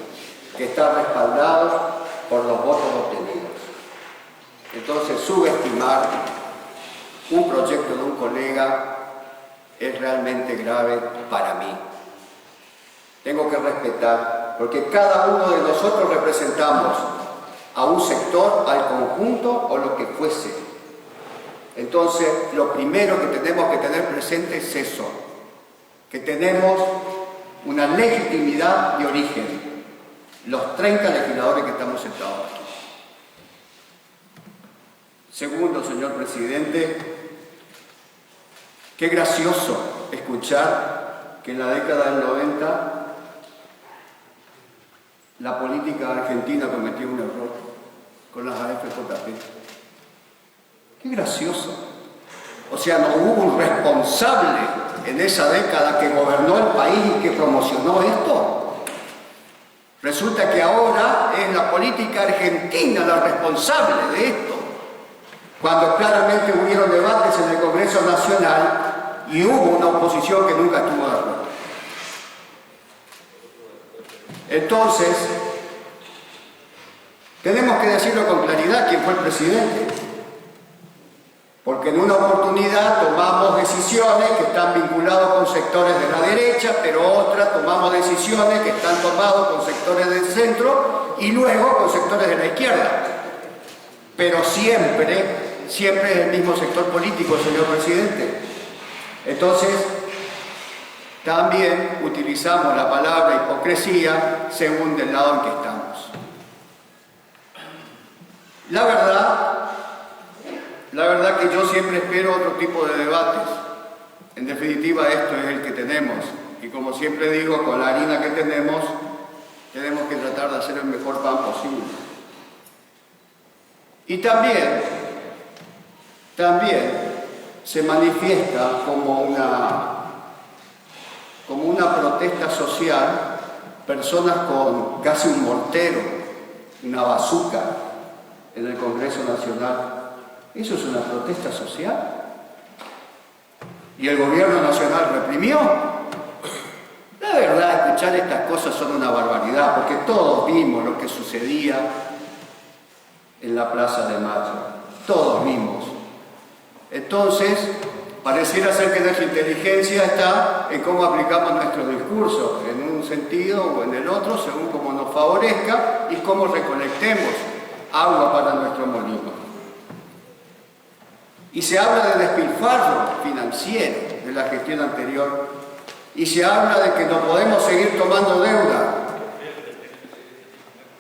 que está respaldado por los votos obtenidos. Entonces, subestimar un proyecto de un colega es realmente grave para mí. tengo que respetar, porque cada uno de nosotros representamos a un sector, al conjunto o lo que fuese. Entonces, lo primero que tenemos que tener presente es eso, que tenemos una legitimidad de origen, los 30 legisladores que estamos sentados aquí. Segundo, señor presidente, qué gracioso escuchar que en la década del 90 la política argentina cometió un error con las AFJP. Qué gracioso. O sea, no hubo un responsable en esa década que gobernó el país y que promocionó esto. Resulta que ahora es la política argentina la responsable de esto, cuando claramente hubieron debates en el Congreso Nacional y hubo una oposición que nunca estuvo de acuerdo. Entonces, tenemos que decirlo con claridad quién fue el presidente, porque en una oportunidad tomamos decisiones que están vinculadas con sectores de la derecha, pero otra tomamos decisiones que están tomadas con sectores del centro y luego con sectores de la izquierda. Pero siempre es el mismo sector político, señor presidente. Entonces, también utilizamos la palabra hipocresía según del lado en que estamos. La verdad que yo siempre espero otro tipo de debates. En definitiva, esto es el que tenemos. Y como siempre digo, con la harina que tenemos que tratar de hacer el mejor pan posible. Y también se manifiesta como una protesta social, personas con casi un mortero, una bazuca en el Congreso Nacional. ¿Eso es una protesta social? ¿Y el gobierno nacional reprimió? La verdad, escuchar estas cosas son una barbaridad, porque todos vimos lo que sucedía en la Plaza de Mayo. Todos vimos. Entonces, pareciera ser que nuestra inteligencia está en cómo aplicamos nuestro discurso, en un sentido o en el otro, según cómo nos favorezca y cómo recolectemos agua para nuestro molino. Y se habla de despilfarro financiero de la gestión anterior, y se habla de que no podemos seguir tomando deuda.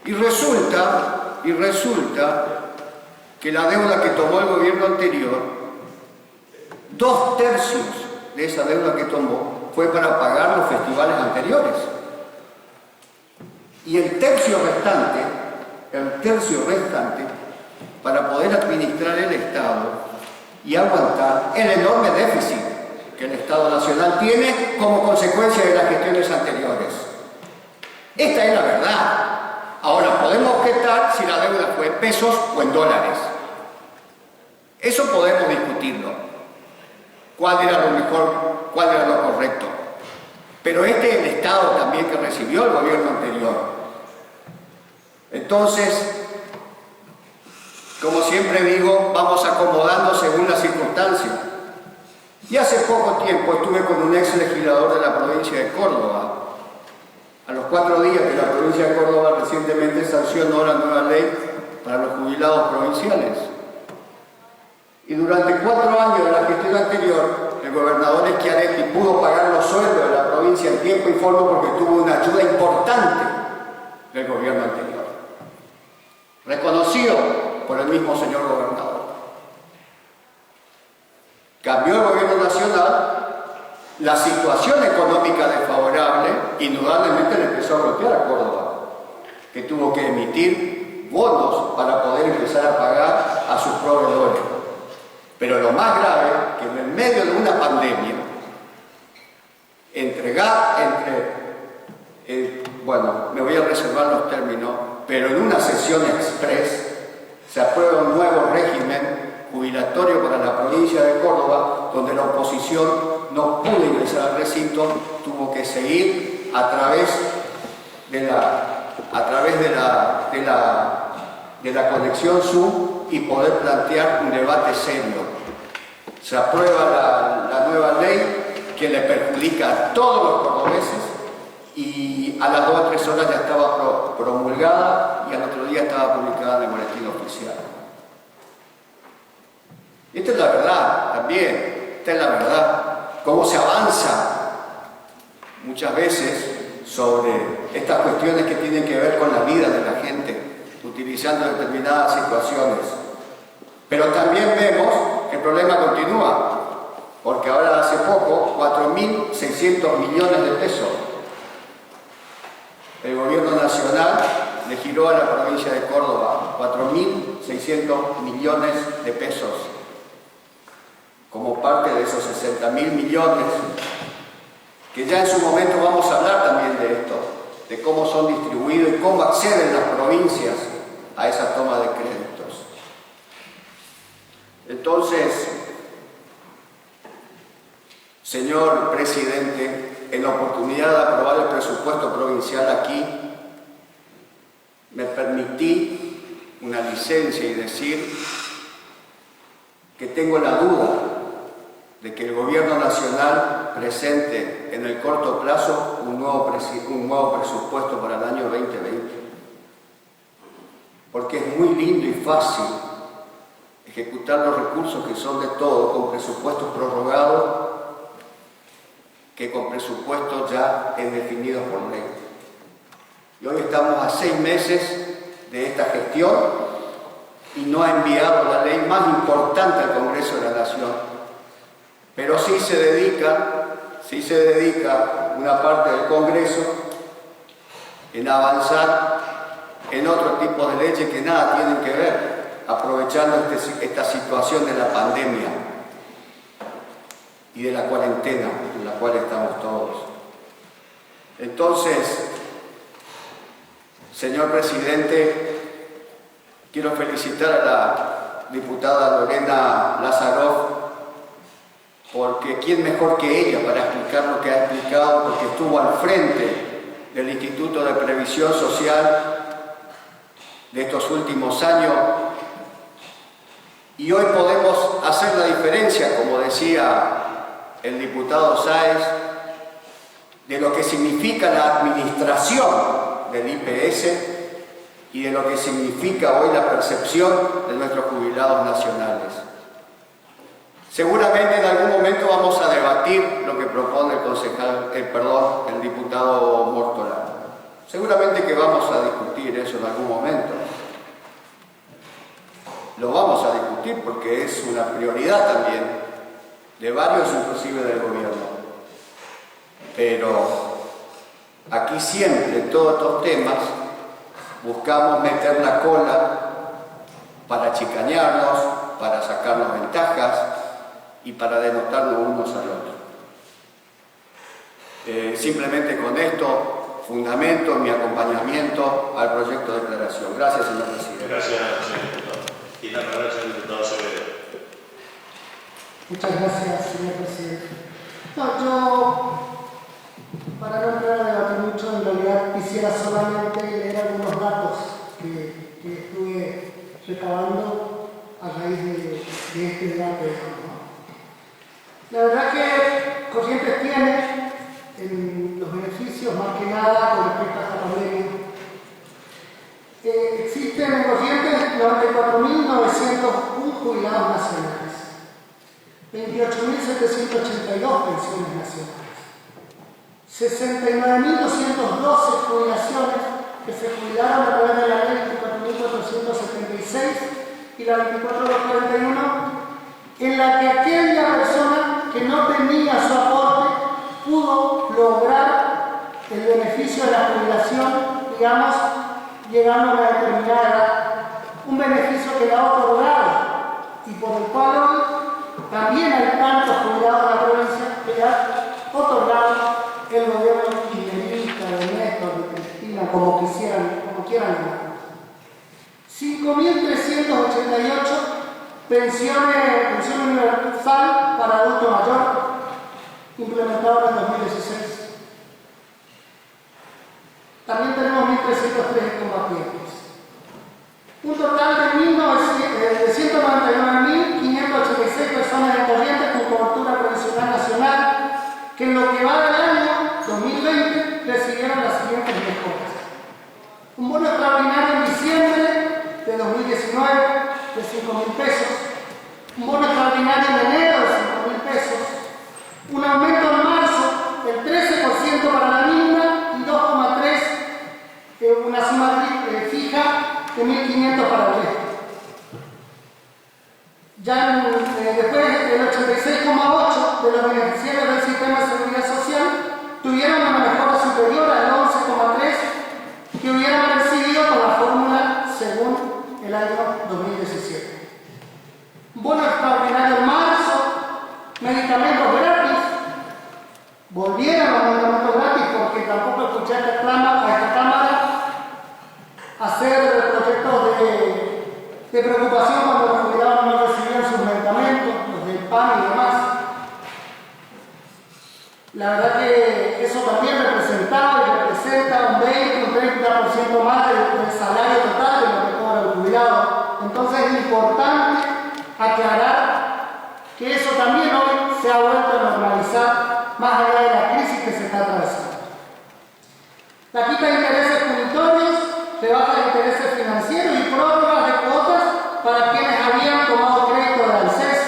Y resulta que la deuda que tomó el gobierno anterior, 2/3 de esa deuda que tomó fue para pagar los festivales anteriores. Y el tercio restante para poder administrar el Estado y aguantar el enorme déficit que el Estado Nacional tiene como consecuencia de las gestiones anteriores. Esta es la verdad. Ahora, podemos objetar si la deuda fue en pesos o en dólares. Eso podemos discutirlo. ¿Cuál era lo mejor? ¿Cuál era lo correcto? Pero este es el Estado también que recibió el gobierno anterior. Entonces, como siempre digo, vamos acomodando según las circunstancias. Y hace poco tiempo estuve con un ex legislador de la provincia de Córdoba. A los 4 días que la provincia de Córdoba recientemente sancionó la nueva ley para los jubilados provinciales. Y durante 4 años de la gestión anterior, el gobernador Schiaretti pudo pagar los sueldos de la provincia en tiempo y forma porque tuvo una ayuda importante del gobierno anterior, reconocido por el mismo señor gobernador. Cambió el gobierno nacional, la situación económica desfavorable indudablemente le empezó a golpear a Córdoba, que tuvo que emitir bonos para poder empezar a pagar a sus proveedores. Pero lo más grave, que en medio de una pandemia, me voy a reservar los términos, pero en una sesión express se aprueba un nuevo régimen jubilatorio para la provincia de Córdoba, donde la oposición no pudo ingresar al recinto, tuvo que seguir a través de la conexión Zoom y poder plantear un debate serio. Se aprueba la nueva ley que le perjudica a todos los cordobeses y a las 2 o 3 horas ya estaba promulgada y al otro día estaba publicada en el boletín oficial. Esta es la verdad también, esta es la verdad. Cómo se avanza muchas veces sobre estas cuestiones que tienen que ver con la vida de la gente, utilizando determinadas situaciones. Pero también vemos que el problema continúa, porque ahora hace poco, 4.600 millones de pesos, el gobierno nacional le giró a la provincia de Córdoba 4.600 millones de pesos, como parte de esos 60.000 millones, que ya en su momento vamos a hablar también de esto, de cómo son distribuidos y cómo acceden las provincias a esa toma de créditos. Entonces, señor presidente, en la oportunidad de aprobar el presupuesto provincial aquí, me permití una licencia y decir que tengo la duda de que el gobierno nacional presente en el corto plazo un nuevo presupuesto para el año 2020. Porque es muy lindo y fácil ejecutar los recursos que son de todo con presupuestos prorrogados que con presupuestos ya definidos por ley. Y hoy estamos a 6 meses de esta gestión y no ha enviado la ley más importante al Congreso de la Nación. Pero sí se dedica una parte del Congreso en avanzar en otro tipo de leyes que nada tienen que ver, aprovechando esta situación de la pandemia y de la cuarentena en la cual estamos todos. Entonces, señor presidente, quiero felicitar a la diputada Lorena Lázaro, porque quién mejor que ella para explicar lo que ha explicado, porque estuvo al frente del Instituto de Previsión Social de estos últimos años, y hoy podemos hacer la diferencia, como decía el diputado Sáez, de lo que significa la administración del IPS y de lo que significa hoy la percepción de nuestros jubilados nacionales. Seguramente en algún momento vamos a debatir lo que propone el diputado Mórtola. Seguramente que vamos a discutir eso en algún momento. Lo vamos a discutir porque es una prioridad también de varios, inclusive del gobierno. Pero aquí siempre, en todos estos temas, buscamos meter la cola para chicanearnos, para sacarnos ventajas y para denotarnos unos al otro. Simplemente con esto fundamento mi acompañamiento al proyecto de declaración. Gracias, señor presidente. Gracias, señor diputado. Y la palabra, señor diputado Severo. Muchas gracias, señor presidente. Yo, para no entrar a debatir mucho, en realidad quisiera solamente leer algunos datos que estuve recabando a raíz de este debate. La verdad que Corrientes tiene en los beneficios, más que nada con respecto a esta pandemia, existen en Corrientes 94.901 jubilados nacionales, 28.782 pensiones nacionales, 69.212 jubilaciones que se jubilaron a través de la ley 24.476 y la 24.241, en la que aquella persona que no tenía su aporte pudo lograr el beneficio de la jubilación, digamos, llegando a una determinada edad, un beneficio que da otorgado y por el cual hoy también hay tantos jubilados en la provincia que ha otorgado el gobierno kirchnerista, de Néstor, de Cristina, como quieran llamarlo. 5.388 pensión universal para adulto mayor, implementado en 2016. También tenemos 1.303 combatientes. Un total de 199.586 personas en Corrientes con cobertura provisional nacional, que en lo que va del año 2020 recibieron 5.000 pesos, un bono extraordinario en enero de 5.000 pesos, un aumento en marzo del 13% para la minga y 2,3% una suma fija de 1.500 para el resto. Ya después el 86,8% de los beneficiarios del sistema de seguridad social tuvieron una mejora superior al 11,3% que hubieran recibido con la fórmula según el año 2017. Bono extraordinario en marzo, medicamentos gratis, volvieron a los medicamentos gratis porque tampoco escuché a esta Cámara hacer proyectos de preocupación cuando los jubilados no recibían sus medicamentos, los del PAN y demás. La verdad que eso también representaba y representa un 20, un 30% más del salario total de lo que cobra el jubilado. Entonces es importante aclarar que eso también hoy se ha vuelto a normalizar más allá de la crisis que se está atravesando. La quita de intereses punitorios, rebaja de intereses financieros y prórrogas de cuotas para quienes habían tomado crédito de ANSES,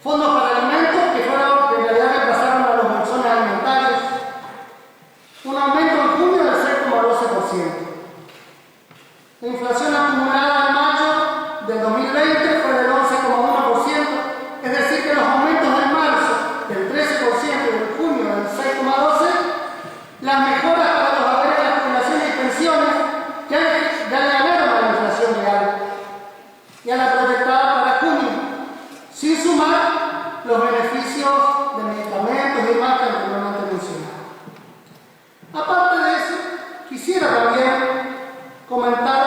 fondos para alimentos que fueron en realidad que pasaron a los bolsones alimentarios, un aumento en junio del 6,12%. La inflación acumulada en mayo del 2020 fue del 11,1%, es decir que los aumentos de marzo del 13% y del junio del 6,12%, las mejoras para los haberes de las jubilaciones y pensiones ya le ganaron a la inflación real y a la proyectada para junio, sin sumar los beneficios de medicamentos y demás que anteriormente mencionaba. Aparte de eso, quisiera también comentar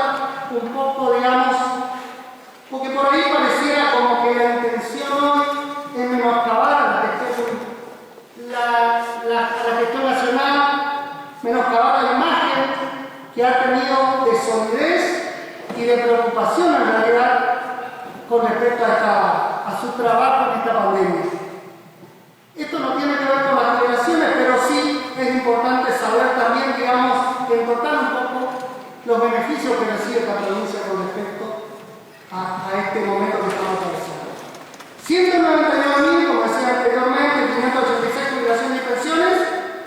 un poco, digamos, porque por ahí pareciera como que la intención hoy es menoscabar a la gestión nacional, menoscabar la imagen que ha tenido de solidez y de preocupación en realidad con respecto a su trabajo en esta pandemia. Esto no tiene que ver con las jubilaciones, pero sí es importante saber también, digamos, encontrar un poco los beneficios que recibe esta provincia con respecto a este momento que estamos atravesando. 199.000, como decía anteriormente, 586 jubilaciones y pensiones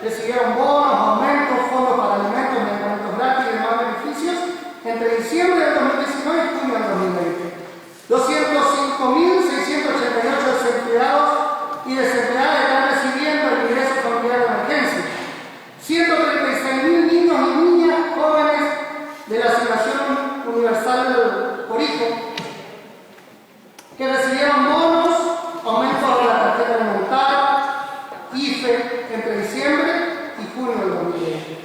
recibieron bonos, aumentos, fondos para alimentos, medicamentos gratis y demás beneficios entre diciembre del 2019 y junio del 2020. 205.688 desempleados y desempleadas están recibiendo el ingreso familiar de emergencia. 136.000 niños y niñas jóvenes de la asignación universal por hijo que recibieron bonos, aumentos de la tarjeta alimentaria, IFE entre diciembre y junio del 2020.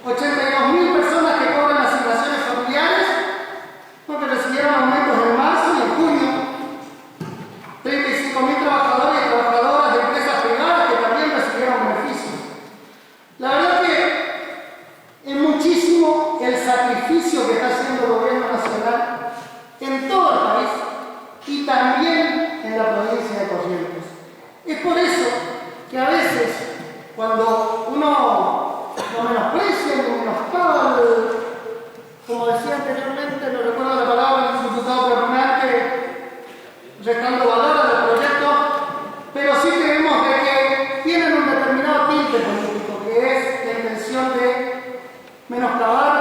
82.000 personas que cobran asignaciones familiares porque recibieron aumentos en marzo y en junio. 35.000 trabajadores y trabajadoras de empresas privadas que también recibieron beneficios. La verdad que es muchísimo el sacrificio que está haciendo el gobierno nacional en todo el país y también en la provincia de Corrientes. Es por eso que a veces, cuando uno lo menosprecia, lo menoscaba, como decía anteriormente, no recuerdo la palabra, el diputado permanente, restando valor al proyecto, pero sí creemos de que tienen un determinado tinte político, que es la intención de menoscabar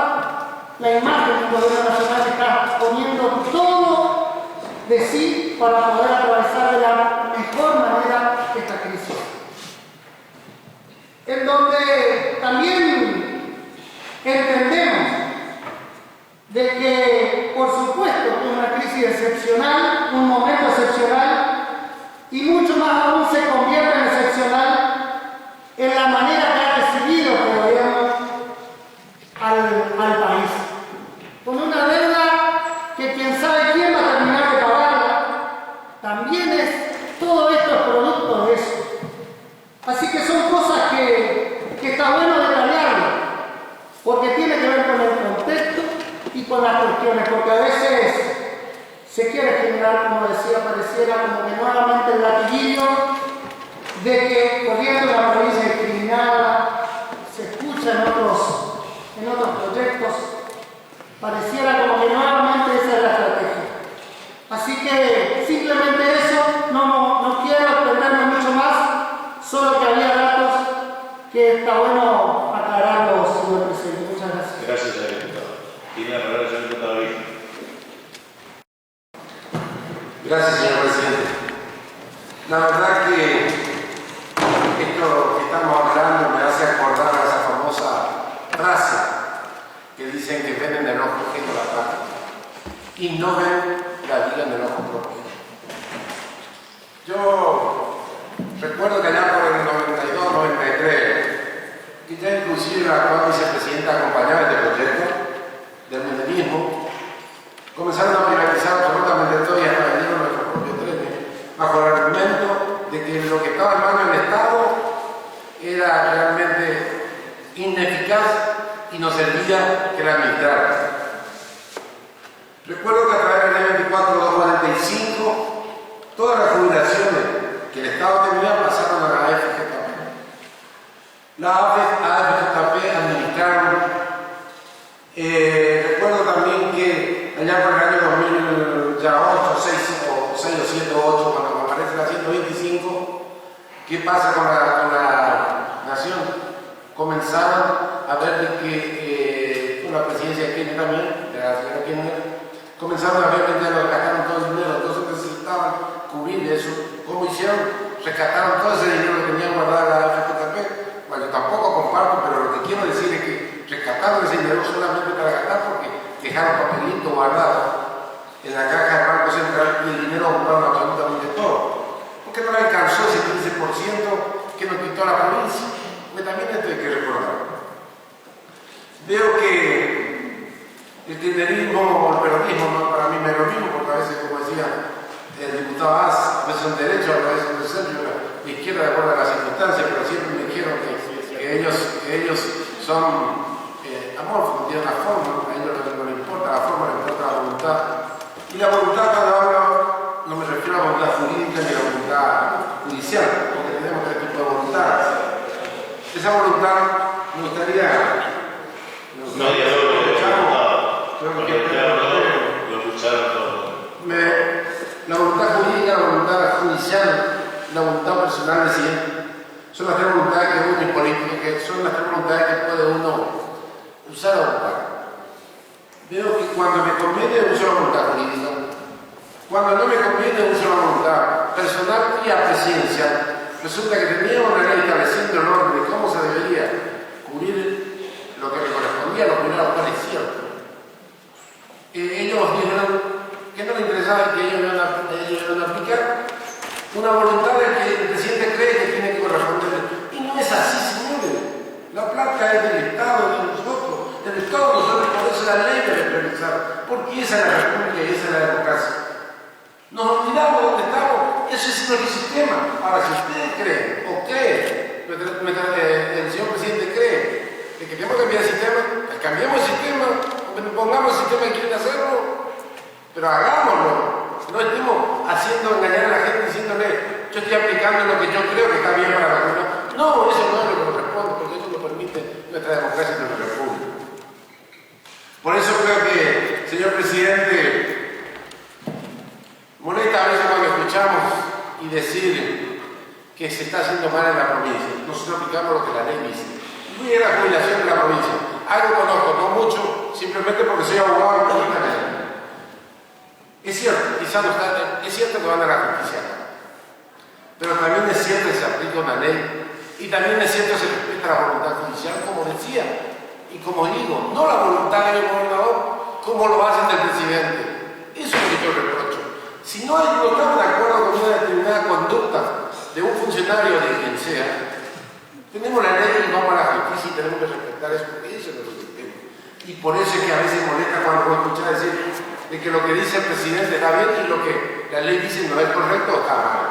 la imagen del gobierno nacional que está poniendo todo de sí para poder atravesar de la mejor manera esta crisis. En donde también entendemos de que, por supuesto, es una crisis excepcional, un momento excepcional, y mucho más aún se convierte en excepcional en la manera que ha recibido el gobierno al país. Con una deuda que quién sabe quién va a terminar de pagarla, también todo esto es producto de eso. Así que son cosas que está bueno detallarlo, porque tiene que ver con el contexto y con las cuestiones, porque a veces se quiere generar, como decía, pareciera como que nuevamente el latiguillo de que Corrientes es una provincia discriminada, se escucha en otros proyectos, pareciera como que nuevamente esa es la estrategia. que simplemente eso, no quiero extenderme mucho más, solo que había datos que está bueno aclararlos, señor presidente. Muchas gracias. Gracias, señor diputado. Tiene la palabra el señor diputado David. Gracias, señor presidente. La verdad que esto que estamos hablando me hace acordar a esa famosa frase que dicen que ven en el ojo ajeno la paja y no ven la viga en el ojo propio. Yo recuerdo que allá por el 92, 93, que ya inclusive la actual vicepresidenta acompañaba este proyecto del menemismo, comenzaron a privatizar absolutamente todo y hasta vendieron nuestros propios trenes, bajo el argumento de que lo que estaba en manos del Estado era realmente ineficaz y no servía que la administrar. Recuerdo que a través del 24245 todas las jubilaciones que el Estado tenía pasaron a la AFJP. La AFJP administraron. Recuerdo también que allá por el año 2008, 6 o 7 o 8, cuando aparece la 125, ¿qué pasa con la nación? Comenzaron a ver de que con la presidencia de Kirchner también, de la señora Kirchner, comenzaron a ver que ya lo rescataron todo el dinero, entonces necesitaban cubrir eso. ¿Cómo hicieron? Rescataron todo ese dinero que tenían guardado en la FJP. Bueno, yo tampoco comparto, pero lo que quiero decir es que rescataron ese dinero solamente para gastar porque dejaron papelito guardado en la caja del Banco Central y el dinero compraron absolutamente todo. ¿Por qué no le alcanzó ese 15% que nos quitó la provincia? Porque también esto hay que recordar. Veo que el kirchnerismo o el peronismo, no, para mí me es lo mismo, porque a veces, como decía el diputado Haas, a veces son derechos, a veces son centro, de izquierda de acuerdo a las circunstancias, pero siempre me dijeron que ellos son amorfos, tienen una forma, a ellos no les importa la forma, les importa la voluntad. Y la voluntad, cuando hablo, no me refiero a la voluntad jurídica ni a la voluntad judicial, porque tenemos tres tipos de voluntades. Esa voluntad me gustaría... No diálogo, lo escucharon todo. La voluntad jurídica, la voluntad judicial, la voluntad personal de siempre, son las tres voluntades que uno impone, que son las tres voluntades que puede uno usar la voluntad. Veo que cuando me conviene uso la voluntad jurídica, cuando no me conviene uso la voluntad personal y a presidencial. Resulta que teníamos una ley estableciendo el orden de cómo se debería cubrir lo que le correspondía a los primeros cuales es cierto. Ellos dijeron que no les interesaba que ellos iban a aplicar una voluntad de que el presidente cree que tiene que corresponder. Y no es así, señores. La plata es del Estado, de nosotros. Del Estado nosotros, por eso la ley debe priorizar. Porque esa es la república y esa es la democracia. Nos olvidamos de dónde estamos. Eso es nuestro sistema. Ahora, si ustedes creen, o creen, el señor presidente cree, de que tenemos que cambiar el sistema, pues cambiemos el sistema, pongamos el sistema que quieren hacerlo, pero hagámoslo. No estemos haciendo engañar a la gente diciéndole, yo estoy aplicando lo que yo creo que está bien para la comunidad. No, eso no es lo que nos responde, porque eso no permite nuestra democracia y nuestra república. Por eso creo que, señor presidente, molesta a veces cuando escuchamos y decir que se está haciendo mal en la provincia. Nosotros aplicamos lo que la ley dice. Voy a la jubilación de la provincia. Algo conozco, no mucho, simplemente porque soy abogado y políticamente. Es cierto, quizás no está, es cierto que van a la justicia, pero también es cierto que se aplica una ley y también es cierto que se respeta la voluntad judicial, como decía, y como digo, no la voluntad del gobernador como lo hacen del presidente. Eso es lo que yo reprocho. Si no estamos de acuerdo con una determinada conducta de un funcionario de quien sea, tenemos la ley y vamos a la justicia y tenemos que respetar eso, porque eso es nuestro sistema. Y por eso es que a veces molesta cuando uno escucha decir de que lo que dice el presidente está bien y lo que la ley dice no es correcto o está mal.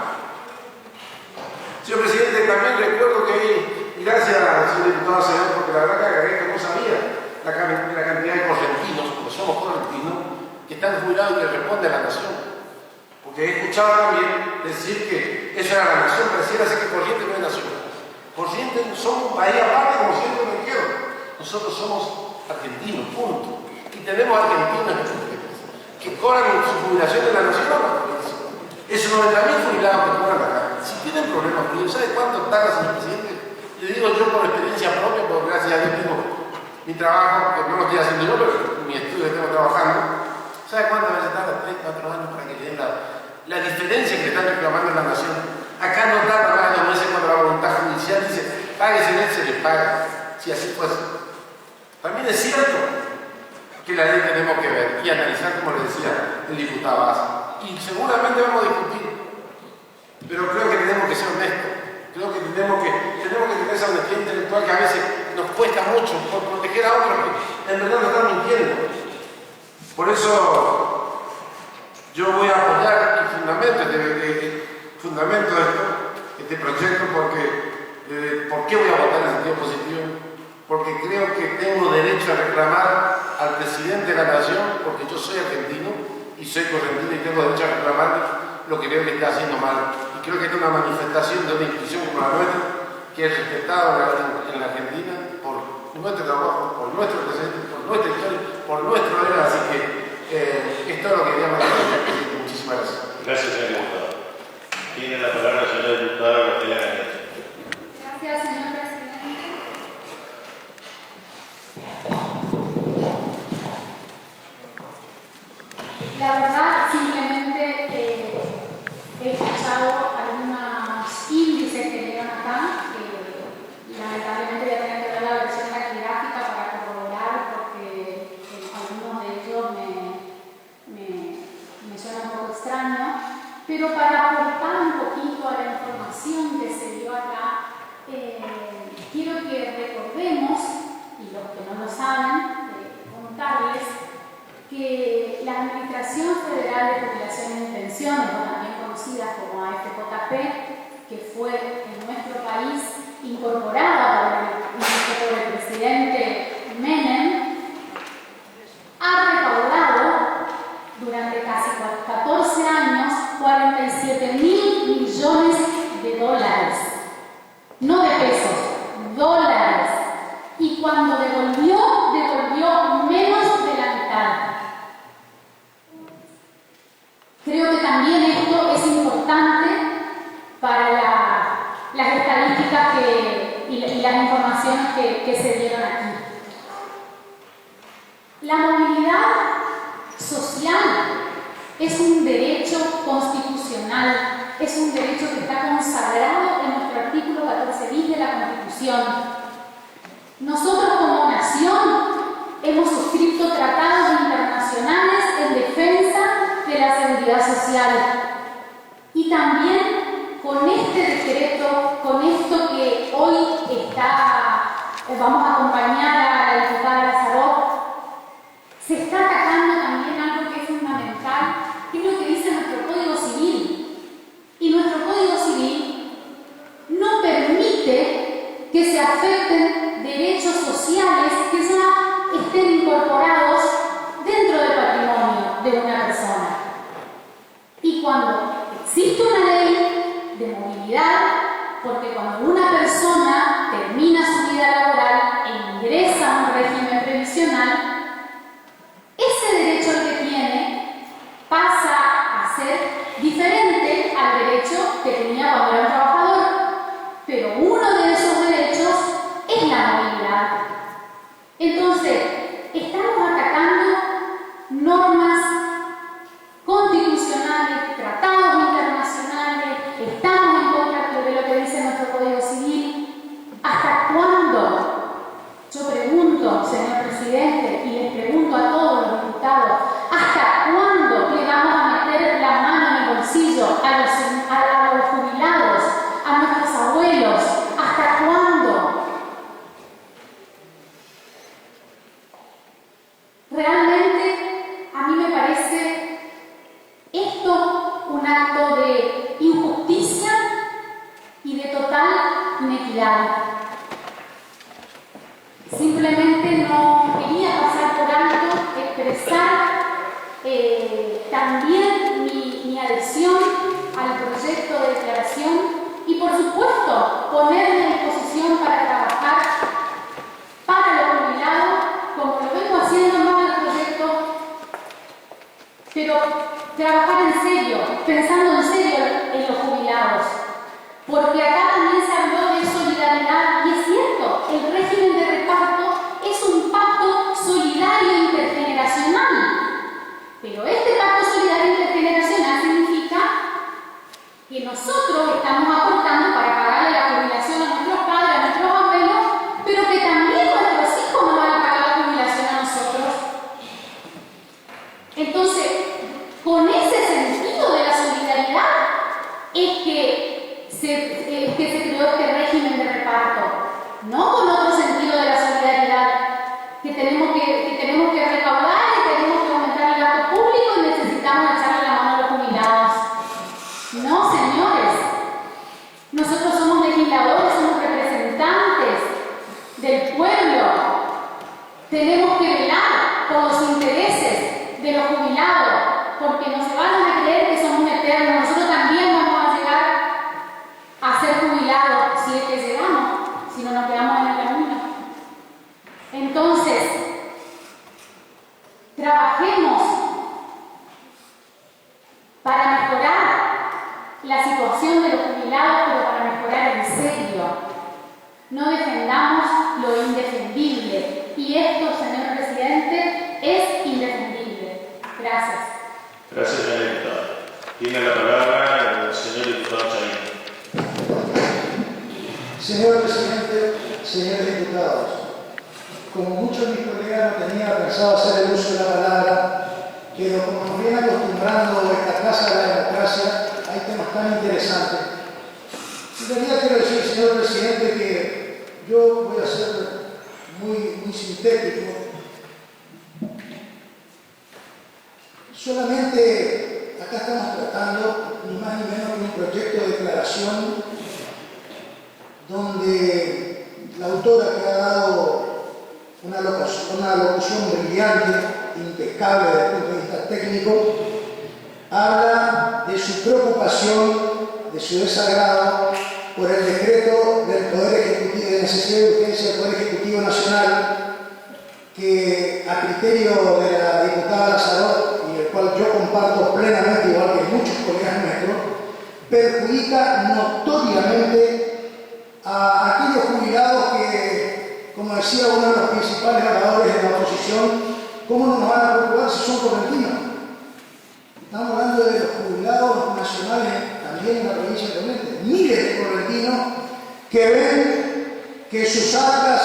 Señor presidente, también recuerdo que, y gracias al señor diputado Señor, porque la verdad que agarré que no sabía la cantidad de correntinos, porque somos correntinos, que están jubilados y que responden a la nación. Porque he escuchado también decir que eso era la nación, pareciera ser que Corrientes no es nación. Corrientes somos un país aparte, como siempre lo dijeron. Nosotros somos argentinos, punto. Y tenemos argentinos que cobran su jubilación de la nación. Esos 90.000 jubilados que cobran acá, si tienen problemas jurídicos, ¿sabe cuánto paga, señor presidente? Le digo yo por experiencia propia, porque gracias a Dios tengo mi trabajo, que no lo estoy haciendo yo, pero mi estudio que tengo trabajando. ¿Sabe cuántas veces tarda? 3, 4 años para que le den la diferencia que están reclamando en la nación? Acá no tarda más de 2 meses cuando la voluntad judicial dice, páguese en él, se le paga. Si así fuese. También es cierto que la ley tenemos que ver y analizar, como le decía el diputado Asa. Y seguramente vamos a discutir, pero creo que tenemos que ser honestos. Creo que tenemos que tener esa honestidad intelectual que a veces nos cuesta mucho por proteger a otros que en verdad nos están mintiendo. Por eso yo voy a apoyar y fundamento este proyecto porque ¿por qué voy a votar en sentido positivo? Porque creo que tengo derecho a reclamar al presidente de la nación, porque yo soy argentino y soy correntino y tengo derecho a reclamarle lo que creo que está haciendo mal. Y creo que es una manifestación de una institución como la nuestra, que es respetada en la Argentina por nuestro trabajo, por nuestro presente, por nuestra historia, por nuestro deber. Así que esto es lo que quería manifestar, presidente. Muchísimas gracias. Gracias, señor diputado. Tiene la palabra la señora diputada Rafaela Ganet. Gracias, señor presidente. La verdad, simplemente he escuchado algunos índices que dieron acá, que lamentablemente voy a tener que ver la versión taquigráfica para corroborar, porque algunos de ellos me suenan un poco extraños, pero para aportar un poquito a la información que se dio acá, quiero que recordemos, y los que no lo saben, contarles que la Administración Federal de Jubilaciones y Pensiones, o también conocida como AFJP, que fue en nuestro país incorporada por el presidente Menem, ha recaudado durante casi 14 años 47.000 millones de dólares, no de pesos, dólares, y cuando devolvió menos de la mitad. Creo que también esto es importante para las estadísticas y las informaciones que se dieron aquí. La movilidad social es un derecho constitucional, es un derecho que está consagrado en nuestro artículo 14 bis de la Constitución. Nosotros como nación hemos suscrito tratados internacionales en defensa de la seguridad social. Y también con este decreto, con esto que hoy vamos a acompañar a la diputada Lazaró, se está atacando también algo que es fundamental, que es lo que dice nuestro Código Civil. Y nuestro Código Civil no permite que se afecten derechos sociales que ya estén incorporados dentro del patrimonio de una persona. Y cuando existe una ley de movilidad, porque cuando una persona termina su vida laboral e ingresa a un régimen previsional, ese derecho que tiene pasa a ser diferente al derecho que tenía cuando era un trabajador. Pero uno de esos derechos es la movilidad. Entonces, estamos atacando normas constitucionales, tratados internacionales, estamos en contra de lo que dice nuestro Código Civil. ¿Hasta cuándo? Yo pregunto, señor presidente, y les pregunto a todos los diputados, ¿hasta cuándo le vamos a meter la mano en el bolsillo a los jubilados, a nuestros abuelos? ¿Hasta cuándo? Realmente a mí me parece esto un acto de injusticia y de total inequidad. Simplemente no quería pasar por alto expresar también mi adhesión al proyecto de declaración y, por supuesto, ponerme a disposición para trabajar para los jubilados, como lo vengo haciendo, no en el proyecto, pero trabajar en serio, pensando en serio en los jubilados. Porque acá también se habló de solidaridad, y es cierto, el régimen de reparto es un pacto solidario intergeneracional. Pero este pacto solidario intergeneracional significa que nosotros estamos aportando para pagarle la jubilación a nuestros padres, a nuestros abuelos, pero que también nuestros hijos nos van a pagar la jubilación a nosotros. Entonces, con ese sentido de la solidaridad es que se creó este régimen de reparto, no con otro sentido de la solidaridad, que tenemos que recaudar, que tenemos que aumentar el gasto público y necesitamos echarle la mano a los jubilados. No, señores, nosotros somos legisladores, somos representantes del pueblo, tenemos que velar por los intereses de los jubilados, porque no se van a creer que somos eternos, nosotros también vamos a llegar a ser jubilados, si es que llegamos, si no nos quedamos en el camino. Entonces, trabajemos para mejorar la situación de los jubilados, pero para mejorar en serio. No defendamos lo indefendible, y esto, señor presidente, es indefendible. Gracias. Gracias, señor diputado. Tiene la palabra el señor diputado Chaín. Señor presidente, señores diputados, como muchos de mis colegas no tenía pensado hacer el uso de la palabra, pero como nos viene acostumbrando esta casa de la democracia, hay temas tan interesantes. En realidad quiero decir, señor presidente, que yo voy a ser muy sintético. Solamente acá estamos tratando ni más ni menos que un proyecto de declaración donde la autora, que ha dado una locución brillante, impecable desde el punto de vista técnico, habla de su preocupación, de su desagrado por el decreto del Poder Ejecutivo, de necesidad de urgencia del Poder Ejecutivo Nacional, que a criterio de la diputada Lazarot, y el cual yo comparto plenamente, igual que muchos colegas nuestros, perjudica notoriamente a aquellos jubilados que, como decía uno de los principales oradores de la oposición, ¿cómo no nos van a preocupar si son correntinos? Estamos hablando de los jubilados nacionales también en la provincia de Corrientes. Miles de correntinos que ven que sus arcas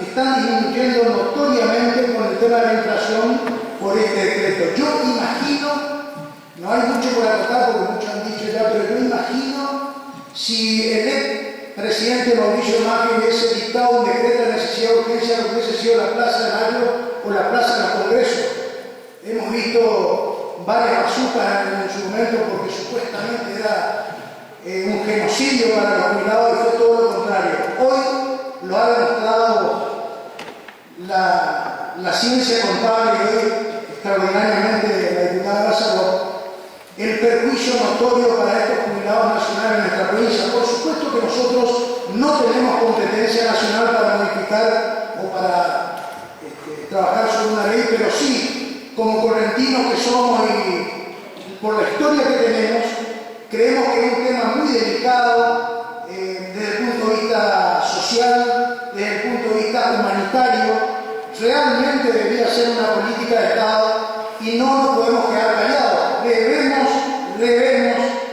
están disminuyendo notoriamente con el tema de la inflación por este decreto. Yo imagino, no hay mucho por acotar porque muchos han dicho ya, pero yo imagino si el presidente Mauricio Macri hubiese dictado un decreto de necesidad de urgencia, lo que hubiese sido la Plaza de Mayo o la Plaza del Congreso. Hemos visto varias bazucas en su momento porque supuestamente era un genocidio para los jubilados y fue todo lo contrario. Hoy lo ha demostrado la ciencia contable y hoy extraordinariamente de la diputada Lazarot, el perjuicio notorio para estos jubilados nacionales en nuestra provincia. Por supuesto que nosotros no tenemos competencia nacional para modificar o para trabajar sobre una ley, pero sí, como correntinos que somos y por la historia que tenemos, creemos que es un tema muy delicado desde el punto de vista social, desde el punto de vista humanitario. Realmente debería ser una política de Estado y no nos podemos quedar callados. Debemos,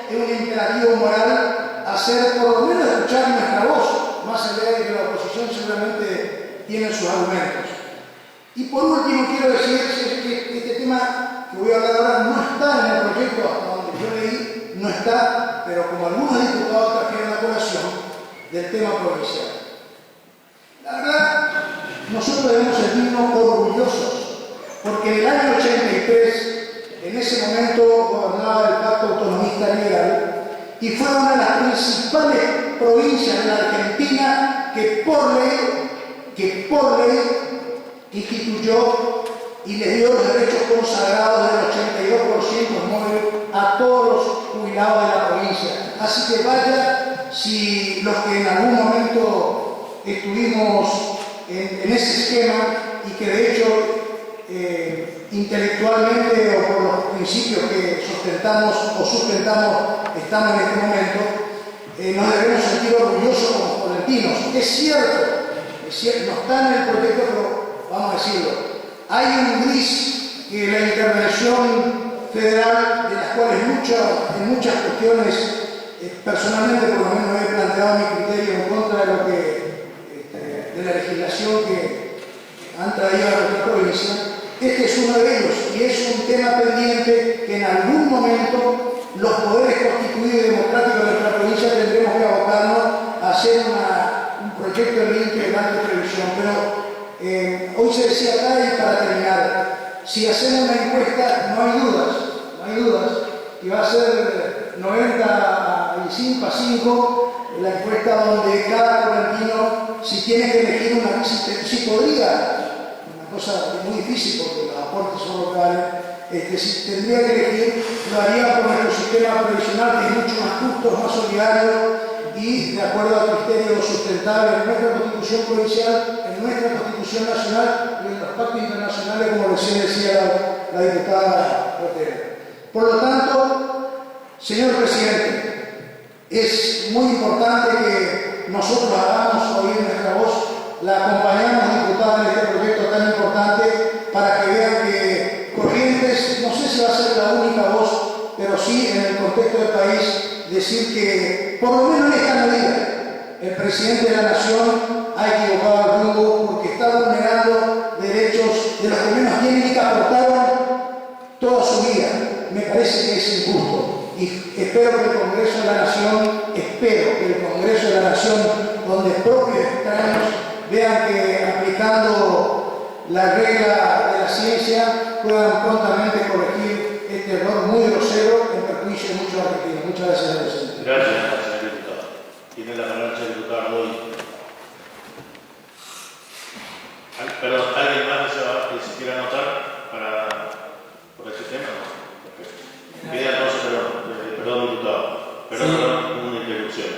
es un imperativo moral, hacer por lo menos escuchar nuestra voz, más allá de que la oposición seguramente tiene sus argumentos. Y por último quiero decir que este tema que voy a hablar ahora no está en el proyecto, hasta donde yo leí, no está, pero como algunos diputados trajeron la colación del tema provincial. La verdad, nosotros debemos sentirnos orgullosos, porque en el año 83, en ese momento gobernaba el Pacto Autonomista Liberal y fue una de las principales provincias de la Argentina que por ley instituyó y le dio los derechos consagrados del 82% móvil a todos los jubilados de la provincia. Así que vaya si los que en algún momento estuvimos en ese esquema y que de hecho intelectualmente o por los principios que sustentamos estamos en este momento, nos debemos sentir orgullosos como florentinos. Es cierto, no está en el proyecto, pero vamos a decirlo, hay un gris que la intervención federal, de las cuales en muchas cuestiones, personalmente por lo menos he planteado mi criterio en contra de la legislación que han traído a nuestra provincia. Este es uno de ellos y es un tema pendiente que en algún momento los poderes constituidos y democráticos de nuestra provincia tendremos que abocarnos a hacer un proyecto de ley integral de previsión. Pero hoy se decía acá, y para terminar, si hacemos una encuesta, no hay dudas, y va a ser 95 a 5 la encuesta donde cada florentino, si tiene que elegir si podría, una cosa muy difícil porque los aportes son locales, si tendría que elegir, lo haría por nuestro sistema previsional, que es mucho más justo, más solidario y de acuerdo al criterio sustentable en nuestra Constitución provincial, en nuestra Constitución nacional y en los pactos internacionales, como recién decía la diputada Rotera. Por lo tanto, señor presidente, es muy importante que nosotros hagamos oír nuestra voz, la acompañamos diputada en este proyecto tan importante para que vean que Corrientes, no sé si va a ser la única voz, pero sí en el contexto del país, decir que por lo menos en esta medida el presidente de la Nación ha equivocado el rumbo porque está vulnerando derechos de los que menos tienen y que aportaron toda su vida. Me parece que es injusto y espero que el Congreso de la Nación, donde propios extraños vean que aplicando la regla de la ciencia puedan prontamente corregir este error muy grosero en perjuicio de muchos argentinos. Muchas gracias, señor presidente. Gracias, señor diputado. Tiene la palabra el diputado Ardoy. Perdón, ¿alguien más que se quiera anotar por este tema? Queda entonces, perdón, diputado. Perdón, una interrupción.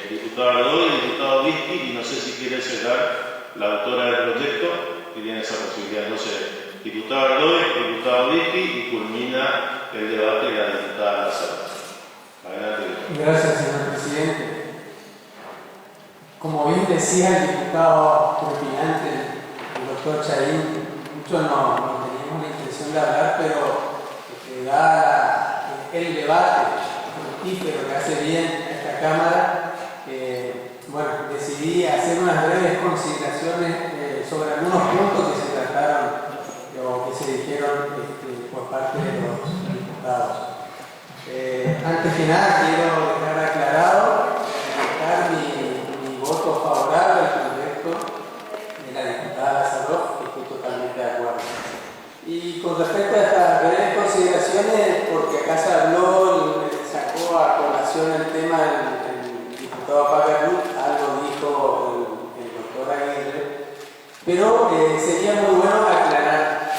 Diputado Ardoy, diputado Vizqui, y no sé si quiere cerrar la autora del proyecto, que tiene esa posibilidad. Entonces, diputado Ardoy, diputado Vizqui, y culmina el debate de la diputada Lázaro. Adelante. Gracias, señor presidente. Como bien decía el diputado propinante, el doctor Chaín, muchos no teníamos la intención de hablar, pero dada el debate fructífero que hace bien esta Cámara, decidí hacer unas breves consideraciones sobre algunos puntos que se trataron o que se dijeron por parte de los diputados. Antes que nada, quiero dejar aclarado mi voto favorable al proyecto de la diputada Lázaro, que estoy totalmente de acuerdo. Y con respecto a estas breves consideraciones, porque acá se habló, sacó a colación el tema el diputado Pacarú, algo dijo el doctor Aguirre, pero sería muy bueno aclarar.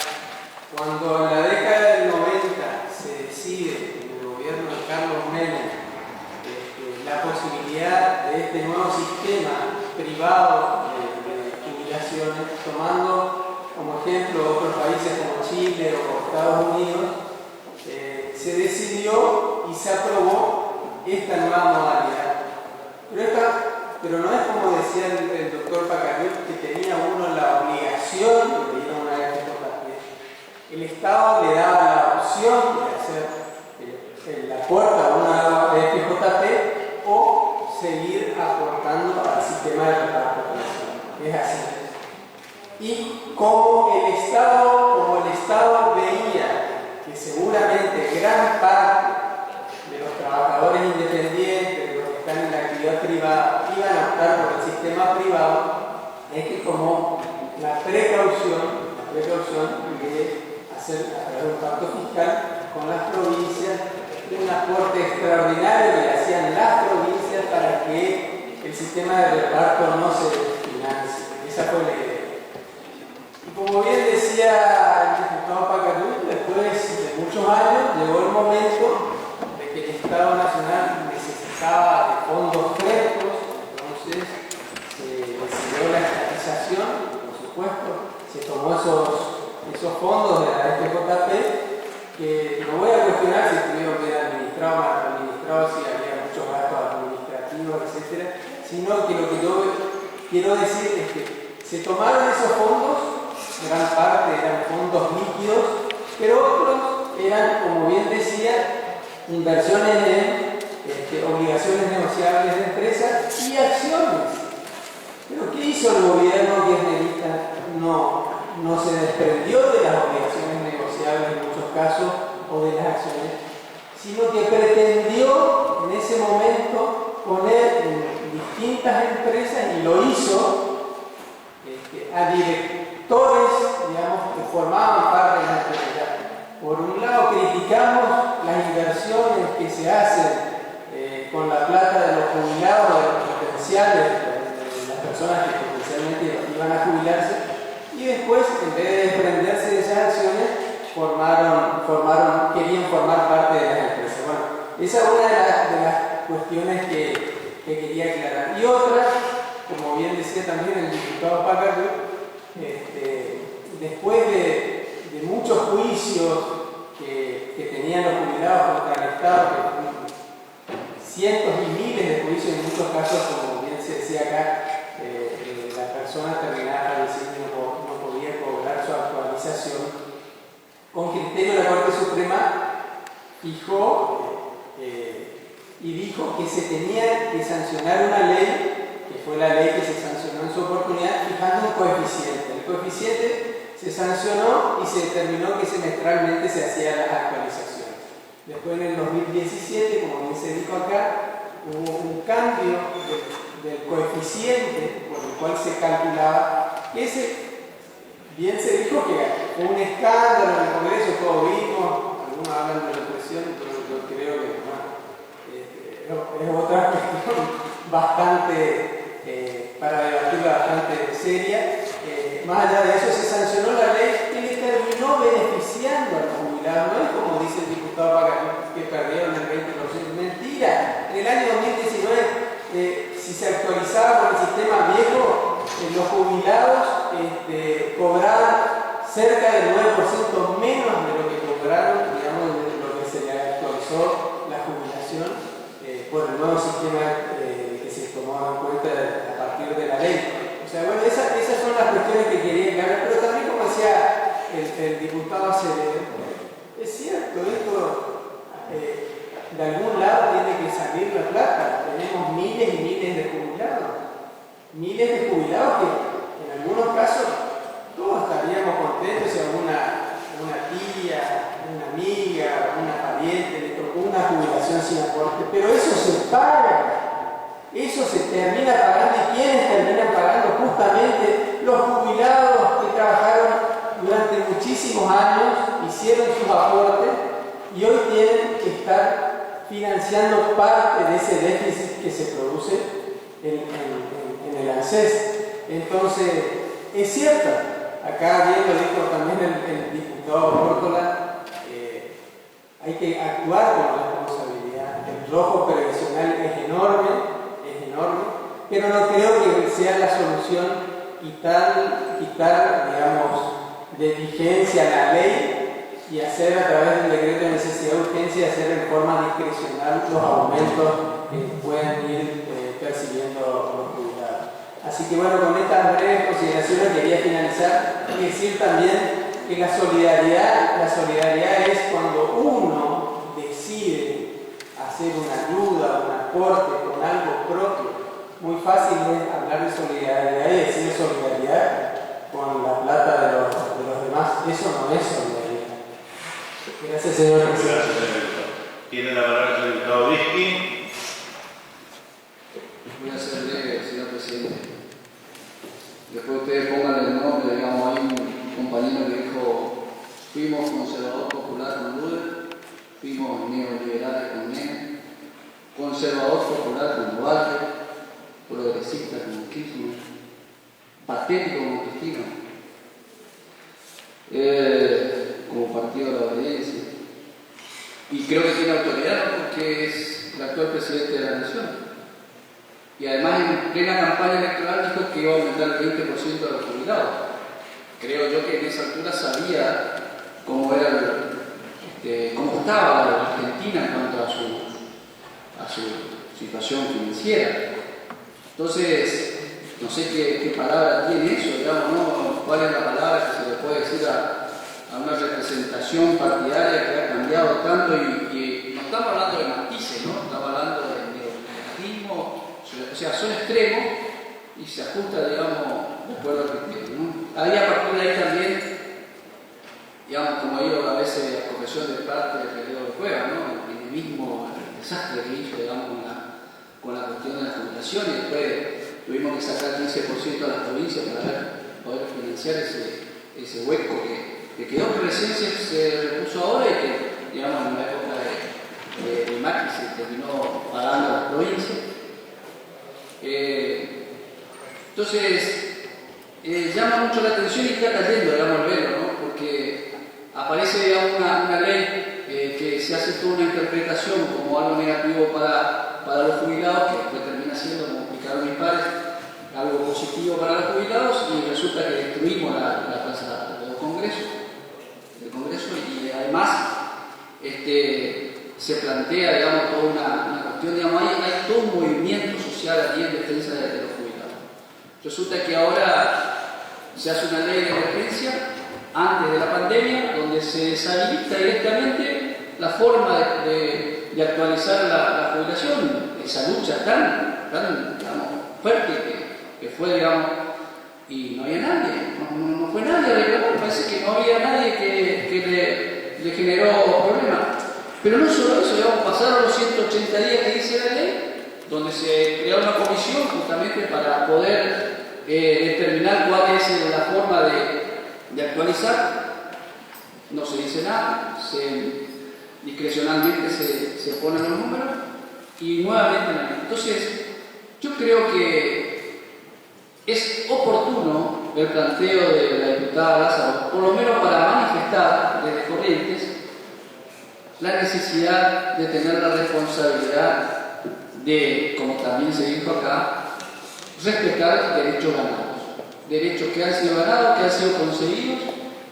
Cuando en la década del 90 se decide en el gobierno de Carlos Menem la posibilidad de este nuevo sistema privado de jubilaciones, tomando como ejemplo otros países como Chile o Estados Unidos, se decidió y se aprobó esta nueva modalidad. Pero no es como decía el doctor Pacarú, que tenía uno la obligación de ir a una FJP. El Estado le daba la opción de hacer el aporte a una FJP o seguir aportando al sistema de reparto pensional. Es así. Y como el Estado veía que seguramente gran parte de los trabajadores independientes, de los que están en la actividad privada, iban a optar por el sistema privado, es que como la precaución de hacer a través de un pacto fiscal con las provincias, un aporte extraordinario que hacían las provincias para que el sistema de reparto no se financie. Esa fue la idea. Y como bien decía el diputado Pacarú, después de muchos años llegó el momento de que el Estado Nacional necesitaba de fondos frescos, entonces se decidió la estatización, por supuesto, se tomó esos fondos de la SPJP, que no voy a cuestionar si estuvieron bien administrados, mal administrados, si había muchos gastos administrativos, etc., sino que lo que yo quiero decir es que se tomaron esos fondos, gran parte eran fondos líquidos, pero otros eran, como bien decía, inversiones en obligaciones negociables de empresas y acciones. Pero ¿qué hizo el gobierno kirchnerista? No se desprendió de las obligaciones negociables en muchos casos o de las acciones, sino que pretendió en ese momento poner en distintas empresas, y lo hizo, a directores, digamos, que formaban parte de la empresa. Por un lado criticamos las inversiones que se hacen con la plata de los jubilados, de los potenciales, de las personas que potencialmente iban a jubilarse, y después, en vez de desprenderse de esas acciones, querían formar parte de las empresas. Bueno, esa es una de las cuestiones que quería aclarar. Y otra, como bien decía también el diputado Pacardo, después de muchos juicios que tenían los jubilados contra el Estado, cientos y miles de juicios, en muchos casos, como bien se decía acá, la persona terminaba falleciendo y no podía cobrar su actualización. Con criterio, la Corte Suprema fijó y dijo que se tenía que sancionar una ley, que fue la ley que se sancionó en su oportunidad, fijando un coeficiente. El coeficiente se sancionó y se determinó que semestralmente se hacían las actualizaciones. Después, en el 2017, como bien se dijo acá, hubo un cambio del coeficiente por el cual se calculaba. Bien se dijo que fue un escándalo en el Congreso, todos vimos, algunos hablan de represión, pero yo creo que es otra cuestión bastante, para debatirla, bastante seria. Más allá de eso, se sancionó la ley que le terminó beneficiando a los jubilados. No es como dice el diputado Pacardo, que perdieron el 20%. Mentira. En el año 2019, si se actualizaba con el sistema viejo, los jubilados cobraban cerca del 9% menos de lo que cobraron, digamos, de lo que se le actualizó la jubilación por el nuevo sistema que se tomó en cuenta a partir de la ley. O sea, bueno, esas son las cuestiones que quería aclarar, pero también, como decía el diputado Acevedo, es cierto, esto de algún lado tiene que salir la plata. Tenemos miles y miles de jubilados que en algunos casos todos estaríamos contentos si alguna tía, una amiga, una pariente le tocó una jubilación sin aporte, pero eso se paga. Eso se termina pagando. ¿Y quiénes terminan pagando? Justamente los jubilados que trabajaron durante muchísimos años, hicieron sus aportes y hoy tienen que estar financiando parte de ese déficit que se produce en el ANSES. Entonces, es cierto, acá bien lo dijo también el diputado Bórtola, hay que actuar con responsabilidad. El rojo previsional es enorme, pero no creo que sea la solución quitar, digamos, de vigencia la ley y hacer a través del decreto de necesidad de urgencia, hacer en forma discrecional los aumentos que puedan ir percibiendo los jubilados. Así que bueno, con estas breves consideraciones quería finalizar y decir también que la solidaridad es cuando uno decide hacer una ayuda, un aporte con algo propio. Muy fácil es hablar de solidaridad y decir solidaridad con la plata de los demás. Eso no es solidaridad. Gracias, señor presidente. Gracias, señor diputado. Tiene la palabra el diputado Vizqui. Voy a ser breve, señor presidente. Después ustedes pongan el nombre, digamos, hay un compañero que dijo: fuimos conservador popular con Luder, fuimos neoliberales con Menem, conservador popular con Duarte, progresista como Kirchner, patético como Cristina, como partido de la obediencia. Y creo que tiene autoridad porque es el actual presidente de la nación. Y además, en plena campaña electoral, dijo que iba a aumentar el 20% de los jubilados. creo yo que en esa altura sabía cómo era cómo estaba la Argentina en cuanto a su situación financiera. Entonces, no sé qué palabra tiene eso, digamos, ¿no? ¿Cuál es la palabra que se le puede decir a una representación partidaria que ha cambiado tanto? Y no estamos hablando de matices, ¿no? Estamos hablando de neoliberalismo, o sea, son extremos y se ajusta, digamos, de acuerdo al criterio, ¿no? Ahí a partir de ahí también, digamos, como digo, a veces la confesión de parte del periodo de Cueva, ¿no? El mismo desastre que hizo, digamos, con la cuestión de la jubilación, y después tuvimos que sacar 15% a las provincias para poder financiar ese hueco que quedó, que recién se repuso ahora y que, digamos, en la época de Macri se terminó pagando a las provincias. Entonces, llama mucho la atención y está cayendo, digamos, el velo, ¿no? Porque aparece, digamos, una ley que se hace toda una interpretación como algo negativo para los jubilados, que después termina siendo, como explicaron mis padres, algo positivo para los jubilados, y resulta que destruimos la plaza del Congreso, y además se plantea, digamos, toda una cuestión, digamos, hay todo un movimiento social allí en defensa de los jubilados. Resulta que ahora se hace una ley de emergencia antes de la pandemia, donde se deshabilita directamente la forma de actualizar la jubilación, esa lucha tan digamos, fuerte que fue, digamos, y no había nadie, no fue nadie a reclamar, parece que no había nadie que le generó problemas. Pero no solo eso, digamos, pasaron los 180 días que dice la ley, donde se creó una comisión justamente para poder determinar cuál es la forma de actualizar. No se dice nada, discrecionalmente se ponen los números y nuevamente no. Entonces, yo creo que es oportuno el planteo de la diputada Lázaro, por lo menos para manifestar desde Corrientes la necesidad de tener la responsabilidad de, como también se dijo acá, respetar derechos ganados, derechos que han sido ganados, que han sido conseguidos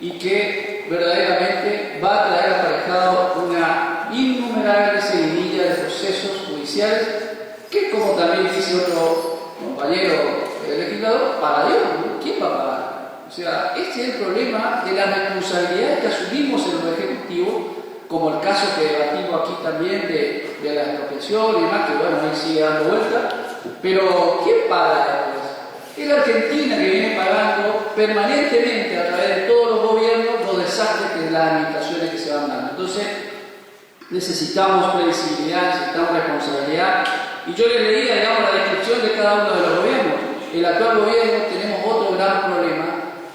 y que verdaderamente va a traer aparejado una innumerable seguidilla de procesos judiciales que, como también dice otro compañero legislador, para Dios, ¿quién va a pagar? O sea, este es el problema de las responsabilidades que asumimos en lo ejecutivo, como el caso que debatimos aquí también de la expropiación y demás, que bueno, ahí sigue dando vuelta, pero ¿quién paga después? Es la Argentina que viene pagando permanentemente a través de todos los gobiernos los desastres de las administraciones que se van dando. Entonces, necesitamos previsibilidad, necesitamos responsabilidad, y yo le leía, digamos, la descripción de cada uno de los gobiernos. El actual gobierno tenemos otro gran problema,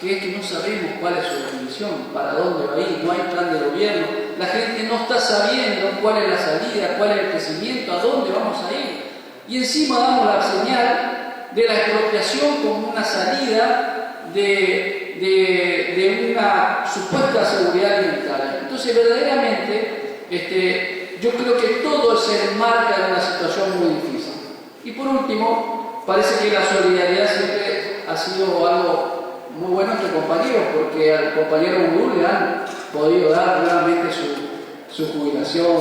que es que no sabemos cuál es su definición, para dónde va a ir, no hay plan de gobierno, la gente no está sabiendo cuál es la salida, cuál es el crecimiento, a dónde vamos a ir, y encima damos la señal de la expropiación como una salida de una supuesta seguridad alimentaria. Entonces, verdaderamente, yo creo que todo se enmarca en una situación muy difícil. Y por último, parece que la solidaridad siempre ha sido algo muy bueno entre compañeros, porque al compañero Urú le han podido dar nuevamente su jubilación,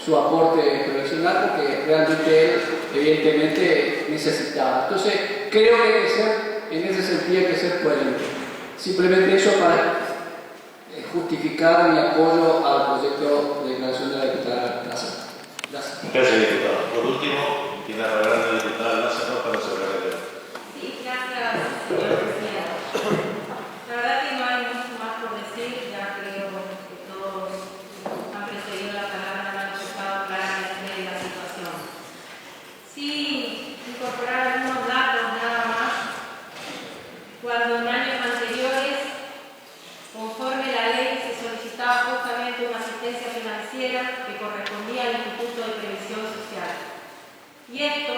su aporte profesional, porque realmente él evidentemente necesitaba. Entonces, creo que hay que ser, en ese sentido, hay que ser coherente. Simplemente eso para justificar mi apoyo al proyecto de declaración de la diputada Lázaro. Gracias. Gracias, diputado. Por último, tiene la palabra la diputada Lázaro para cerrar el debate. Sí, gracias, señor presidente. La verdad que no hay mucho más por decir, ya creo que todos han precedido la palabra, han explicado claramente la situación. Sí, incorporar algunos datos nada más. Cuando en años anteriores, conforme la ley, se solicitaba justamente una asistencia financiera que correspondía al Instituto de Previsión Social. Y esto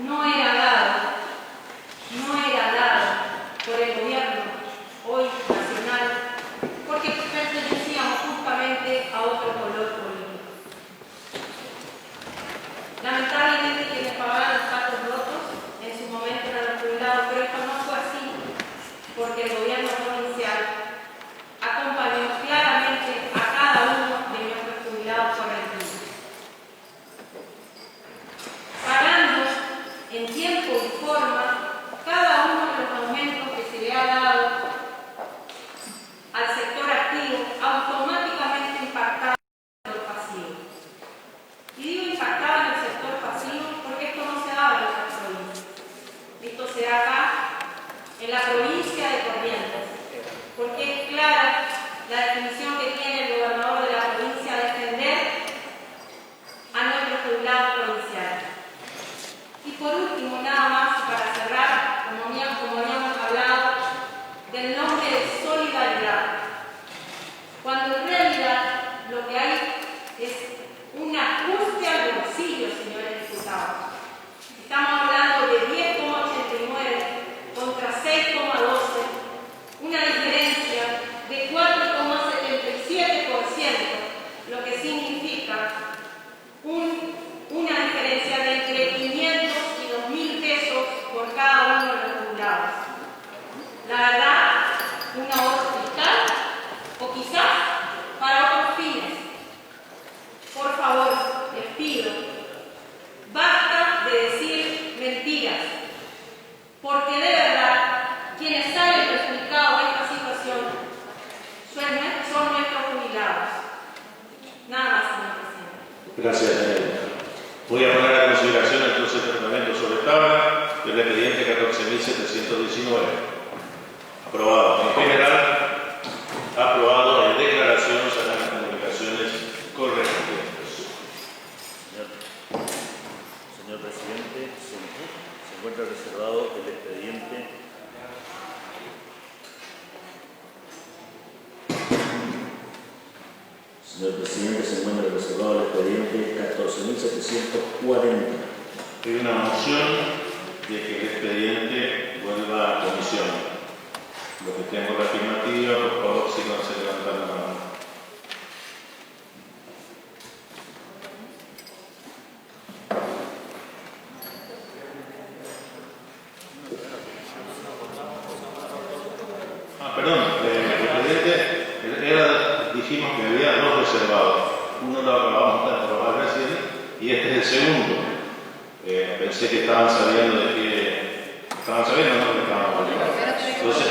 no era dado por el gobierno hoy nacional, porque pertenecíamos justamente a otro color político. Lamentablemente quienes pagaban los platos rotos en su momento eran los jubilados, pero esto no fue así, porque el gobierno lo que hay es un ajuste al bolsillo, señores diputados. Estamos hablando de 10,89 contra 6,12, una diferencia de 4,77%, lo que significa una diferencia de entre 500 y 2.000 pesos por cada uno de los jubilados. La verdad, un ahorro fiscal o quizás para otros fines. Por favor, les pido, basta de decir mentiras, porque de verdad quienes salen perjudicados de esta situación son nuestros jubilados. Nada más, señor presidente. Gracias, señor. Voy a poner a consideración entonces el tratamiento sobre tabla del expediente 14.719. Aprobado. En general, aprobado en declaraciones a las comunicaciones correspondientes. Señor presidente, se encuentra reservado el expediente Señor presidente, se encuentra reservado el expediente 14.740. Hay una moción de que el expediente vuelva a comisión. Los que tengan la afirmativa, por favor, síganse levantando la mano. Perdón, el expediente dijimos que había dos reservados. Uno lo acabamos de aprobar recién y este es el segundo. Pensé que estaban sabiendo de que... ¿Estaban sabiendo o no que estaban hablando? Entonces,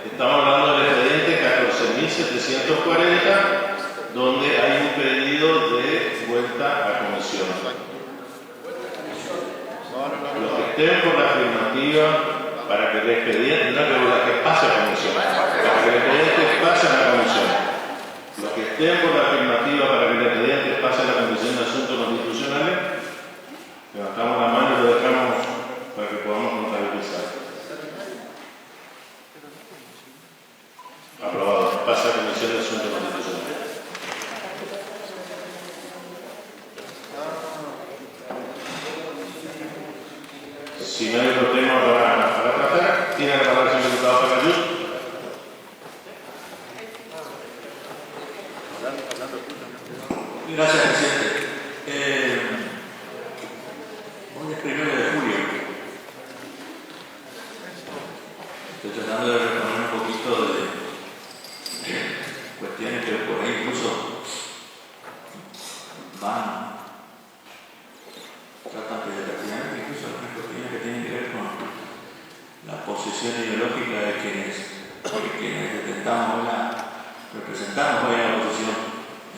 estamos hablando del expediente 14.740, donde hay un pedido de vuelta a comisión. Los que estén por la afirmativa para que el expediente, no que pase a comisión, para que el expediente pase a la comisión. Los que estén por la afirmativa para que el expediente pase a la Comisión de Asuntos Constitucionales, levantamos la mano y lo dejamos para que podamos contabilizar. Aprobado. Pasa a Comisión de Asuntos Constitucionales. Si no hay otro tema para tratar, tiene la palabra el señor diputado Pacayú. Gracias, presidente. Hoy es 1 de julio. Estoy tratando de reponer un poquito de cuestiones que por ahí incluso tratan peyorativamente, incluso algunas cuestiones que tienen que ver con la posición ideológica de quienes representamos hoy a la oposición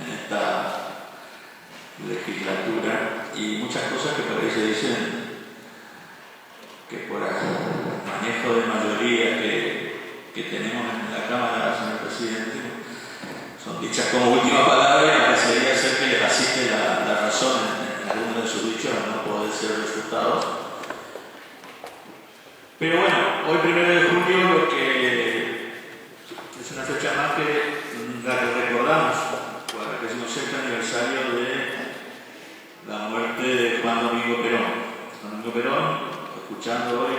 en esta legislatura, y muchas cosas que por ahí se dicen que por el manejo de mayoría que tenemos en la Cámara, señor presidente, son dichas como última palabra y parecería ser que les asiste la razón en algunos de sus dichos a no poder ser refutados. Pero bueno, hoy 1 de julio, lo que es una fecha más que la que recordamos por el 16º aniversario de la muerte de Juan Domingo Perón. Juan Domingo Perón, escuchando hoy,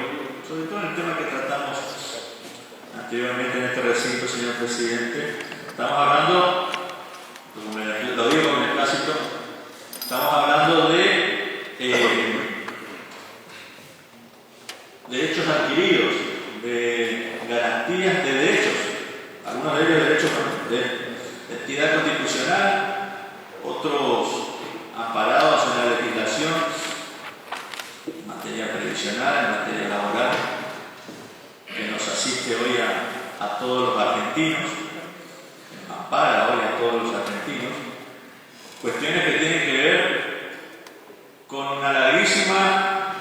sobre todo en el tema que tratamos anteriormente en este recinto, señor presidente, estamos hablando, lo digo con el clásico, estamos hablando de derechos adquiridos, de garantías de derechos, algunos de ellos derechos de entidad constitucional, otros amparados en la legislación, en materia previsional, en materia laboral, que nos asiste hoy a todos los argentinos, ampara hoy a todos los argentinos, cuestiones que tienen que ver con una larguísima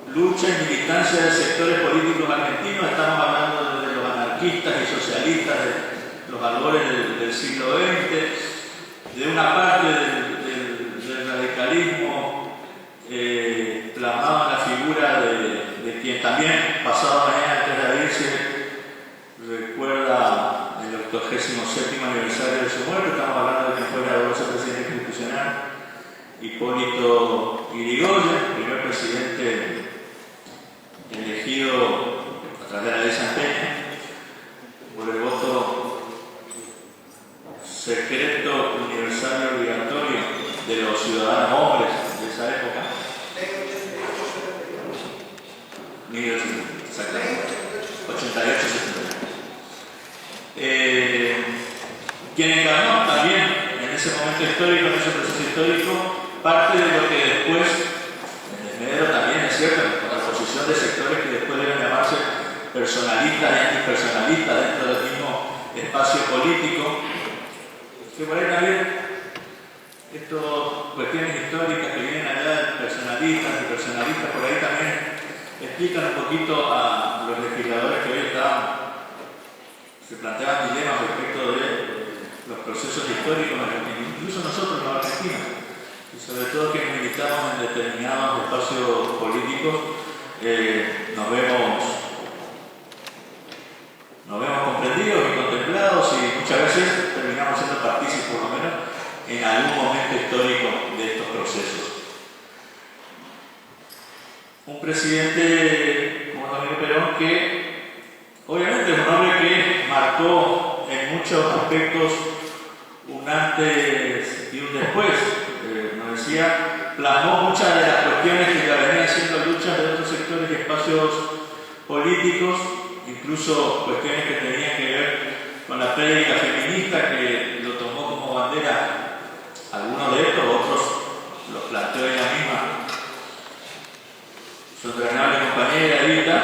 lucha y militancia de sectores políticos argentinos. Estamos hablando de los anarquistas y socialistas de los albores del siglo XX, de una parte del radicalismo plasmado en la figura de quien también, pasado mañana antes de irse, recuerda el octogésimo 37º aniversario de su muerte. Estamos hablando de quien fuera doloroso presidente constitucional, Hipólito Yrigoyen, primer presidente elegido a través de la ley Santeña por el voto secreto, universal y obligatorio de los ciudadanos hombres de esa época. 88-70. Quien encarnó también en ese momento histórico, en ese proceso histórico, parte de lo que después, en el Medero también es cierto, con la posición de sectores que después deben llamarse personalistas y antipersonalistas dentro del mismo espacio político, que por ahí también estas cuestiones históricas que vienen allá de personalistas, antipersonalistas, por ahí también explican un poquito a los legisladores que hoy se planteaban dilemas respecto de los procesos históricos, incluso nosotros los argentinos, y sobre todo que militamos en determinados espacios políticos, nos vemos comprendidos y contemplados, y muchas veces terminamos siendo partícipes, por lo menos, en algún momento histórico de estos procesos. Un presidente como Domingo Perón que obviamente es un hombre que marcó en muchos aspectos un antes y un después. Nos decía, plasmó muchas de las cuestiones que ya venían siendo luchas de otros sectores y espacios políticos, incluso cuestiones que tenían que ver con la prédica feminista, que lo tomó como bandera. Algunos de estos, otros los planteó ella misma, su entrañable compañera Evita,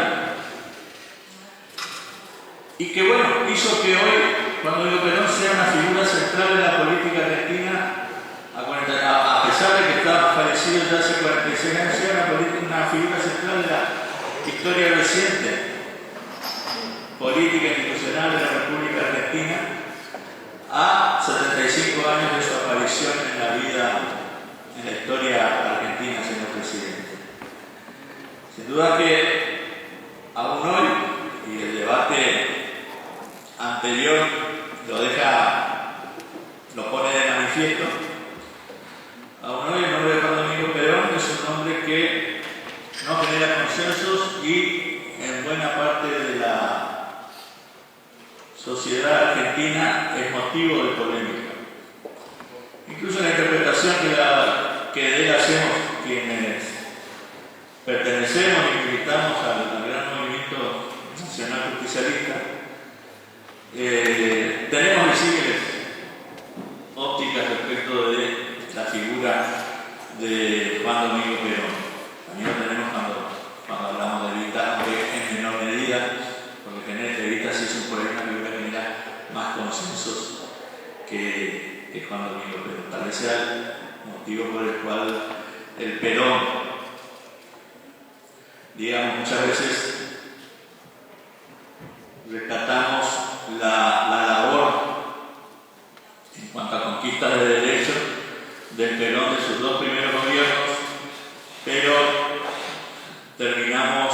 y que bueno, hizo que hoy, cuando Domingo Perón sea una figura central de la política argentina, a pesar de que estaba fallecido ya hace 46 años, sea una figura central de la historia reciente política institucional de la República Argentina, a 75 años de su aparición en la vida, en la historia argentina, señor presidente. Sin duda que aún hoy, y el debate anterior lo pone de manifiesto, aún hoy el nombre de Juan Domingo Perón es un nombre que no genera consensos y en buena parte de la sociedad argentina es motivo de polémica. Incluso la interpretación que de él hacemos quienes pertenecemos y militamos al gran movimiento nacional justicialista, tenemos visibles ópticas respecto de la figura de Juan Domingo Perón. También lo tenemos cuando hablamos de Evita, aunque en menor medida, porque Evita sí es una figura que genera más consensos que Juan Domingo Perón. Tal vez sea el motivo por el cual el Perón, digamos, muchas veces rescatamos la labor en cuanto a conquista de derechos del Perón de sus dos primeros gobiernos, pero terminamos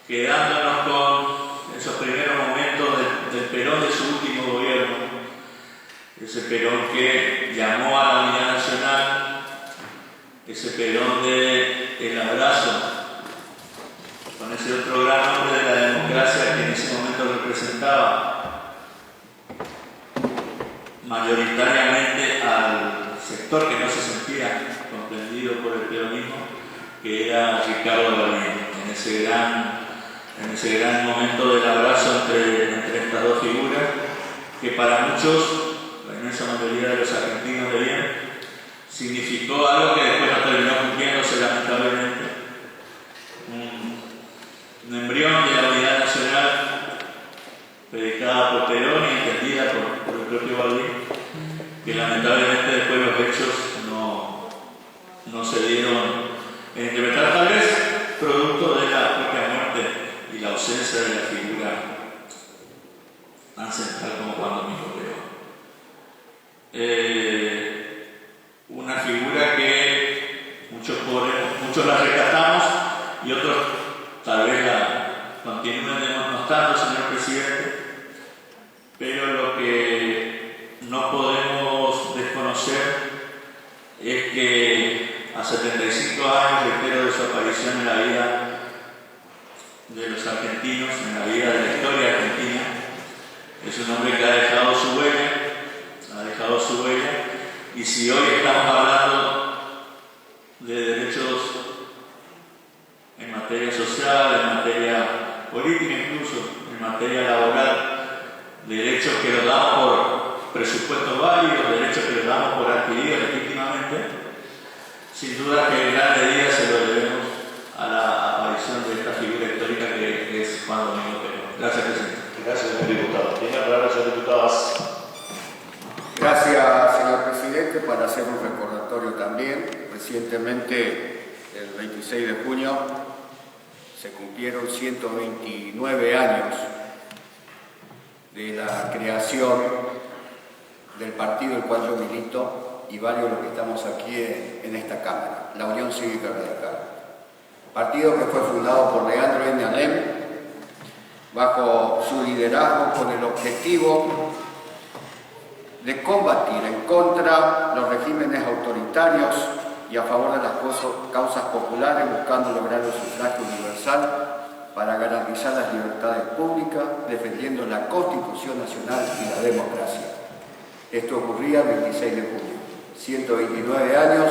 quedándonos con esos primeros momentos del Perón de su último gobierno, ese Perón que llamó a la unidad nacional, ese Perón del abrazo, con ese otro gran hombre de la democracia que en ese momento representaba mayoritariamente al sector que no se sentía comprendido por el peronismo, que era Ricardo Balini, en ese gran momento del abrazo entre estas dos figuras, que para muchos, la inmensa mayoría de los argentinos de bien, significó algo que después no terminó cumpliéndose lamentablemente. Un embrión de la unidad nacional predicada por Perón y entendida por el propio Balini, que lamentablemente después los hechos no se dieron en interpretar, tal vez producto de la propia muerte y la ausencia de la figura tan central como Juan Domingo Perón. Una figura que muchos la rescatamos y otros tal vez la continúen denostando, señor presidente, pero 75 años, reitero, de su aparición en la vida de los argentinos, en la vida de la historia argentina. Es un hombre que ha dejado su huella, y si hoy estamos hablando de derechos en materia social, en materia política incluso, en materia laboral, derechos que los damos por presupuestos válidos, derechos que los damos por adquiridos legítimamente, sin duda que en gran medida se lo debemos a la aparición de esta figura histórica que es Juan Domingo Perón. Gracias, presidente. Gracias, señor diputado. Tiene la palabra el señor diputado Vaz. Gracias, señor presidente. Para hacer un recordatorio también, recientemente, el 26 de junio, se cumplieron 129 años de la creación del partido del cual yo milito y varios de los que estamos aquí en esta Cámara, la Unión Cívica Radical. Partido que fue fundado por Leandro N. Alem, bajo su liderazgo con el objetivo de combatir en contra los regímenes autoritarios y a favor de las causas populares, buscando lograr el sufragio universal para garantizar las libertades públicas, defendiendo la Constitución Nacional y la democracia. Esto ocurría el 26 de junio. 129 años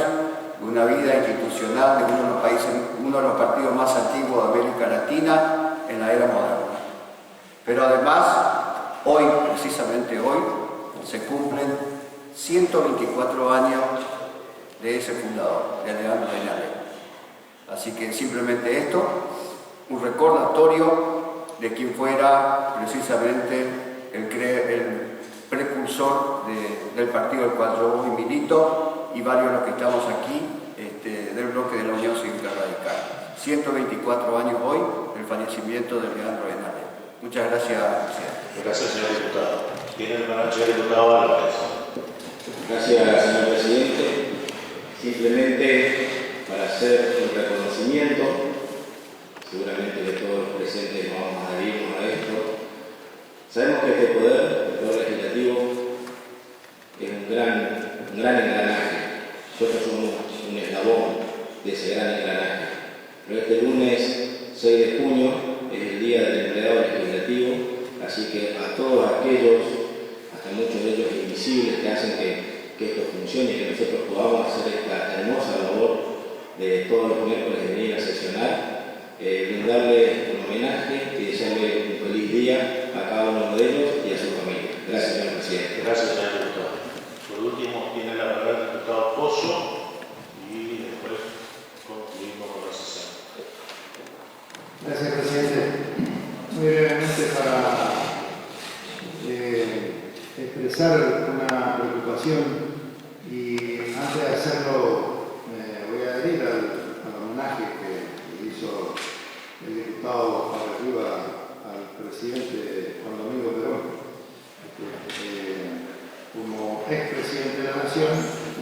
de una vida institucional de uno de los partidos más antiguos de América Latina en la era moderna. Pero además, hoy, precisamente hoy, se cumplen 124 años de ese fundador, de Leandro N. Alem. Así que simplemente esto, un recordatorio de quien fuera precisamente el precursor del partido al cual yo hoy milito y varios de los que estamos aquí del bloque de la Unión Cívica Radical. 124 años hoy del fallecimiento de Leandro N. Alem. Muchas gracias, presidente. Gracias, señor diputado. Tiene el palabra el señor diputado Álvarez. Gracias, señor presidente. Simplemente para hacer un reconocimiento, seguramente que todos los presentes nos vamos a adherirnos a esto. Sabemos que este poder, el poder legislativo, es un gran engranaje. Nosotros somos un eslabón de ese gran engranaje. Pero este lunes 6 de junio es el Día del Empleado Legislativo, así que a todos aquellos, hasta muchos de ellos invisibles, que hacen que esto funcione y que nosotros podamos hacer esta hermosa labor de todos los miércoles de venir a sesionar, brindarle un homenaje y desearle un feliz día a cada uno de ellos y a su familia. Gracias, señor presidente. Gracias, señor diputado. Por último, tiene la palabra el diputado Pozo y después concluimos con la sesión. Gracias, presidente. Muy brevemente para expresar una preocupación y antes de hacerlo voy a adherir al homenaje que hizo el diputado arriba al presidente Juan Domingo Perón como expresidente de la Nación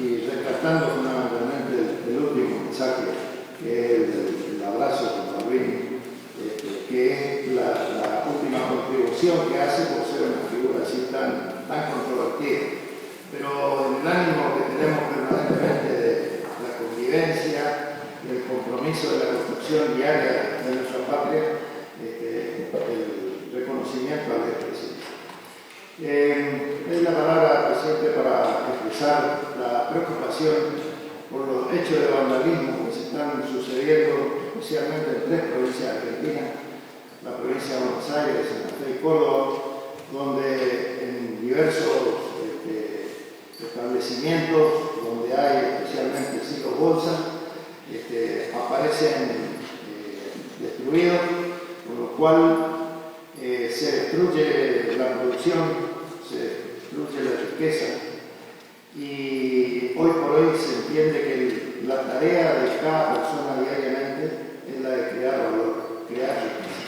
y rescatando fundamentalmente el último mensaje que es el abrazo con Malvin, que es la última contribución que hace por ser una figura así tan controvertida. Pero el ánimo que tenemos permanentemente de la convivencia, del compromiso de la construcción diaria de nuestra patria, el reconocimiento al expresidente. Es la palabra, presidente, para expresar la preocupación por los hechos de vandalismo que se están sucediendo, especialmente en 3 provincias argentinas, la provincia de Buenos Aires, Santa Fe y Córdoba, donde en diversos establecimientos donde hay especialmente ciclos bolsa aparecen destruidos, con lo cual se destruye la producción, se destruye la riqueza y hoy por hoy se entiende que la tarea de cada persona diariamente es la de crear valor, crear riqueza.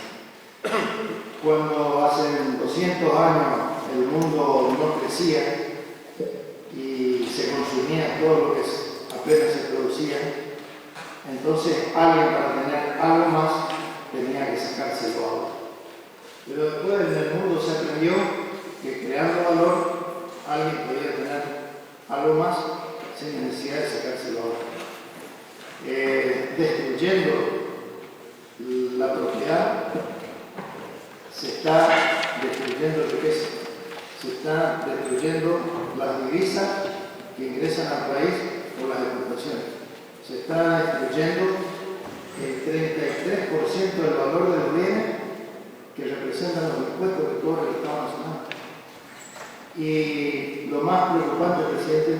Cuando hace 200 años el mundo no crecía y se consumía todo lo que apenas se producía, entonces alguien para tener algo más tenía que sacárselo a otro. Pero después en el mundo se aprendió que creando valor alguien podía tener algo más sin necesidad de sacárselo a otro. destruyendo la propiedad, se está destruyendo riqueza, se está destruyendo las divisas que ingresan al país por las exportaciones, se está destruyendo el 33% del valor de los bienes que representan los impuestos que cobra el Estado Nacional. Y lo más preocupante, presidente,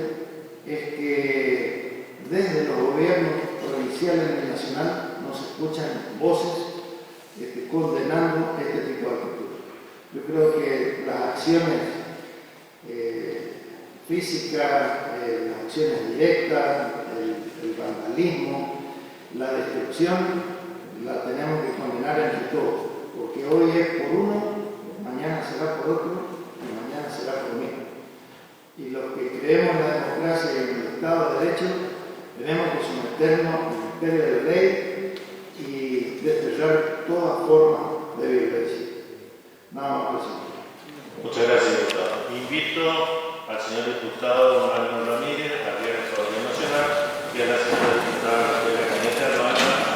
es que desde los gobiernos provinciales y nacional no se escuchan voces condenando este tipo de actitudes. Yo creo que las acciones físicas, las acciones directas, el vandalismo, la destrucción, la tenemos que condenar entre todos, porque hoy es por uno, mañana será por otro y mañana será por mí. Y los que creemos en la democracia y en el Estado de Derecho, tenemos que someternos al imperio de la ley y desterrar toda forma de violencia. Nada más, presidente. Muchas gracias, diputado. Invito al señor diputado Manuel Ramírez, a la Nacional, y a la señora diputada Rafaela Cañete Arroyo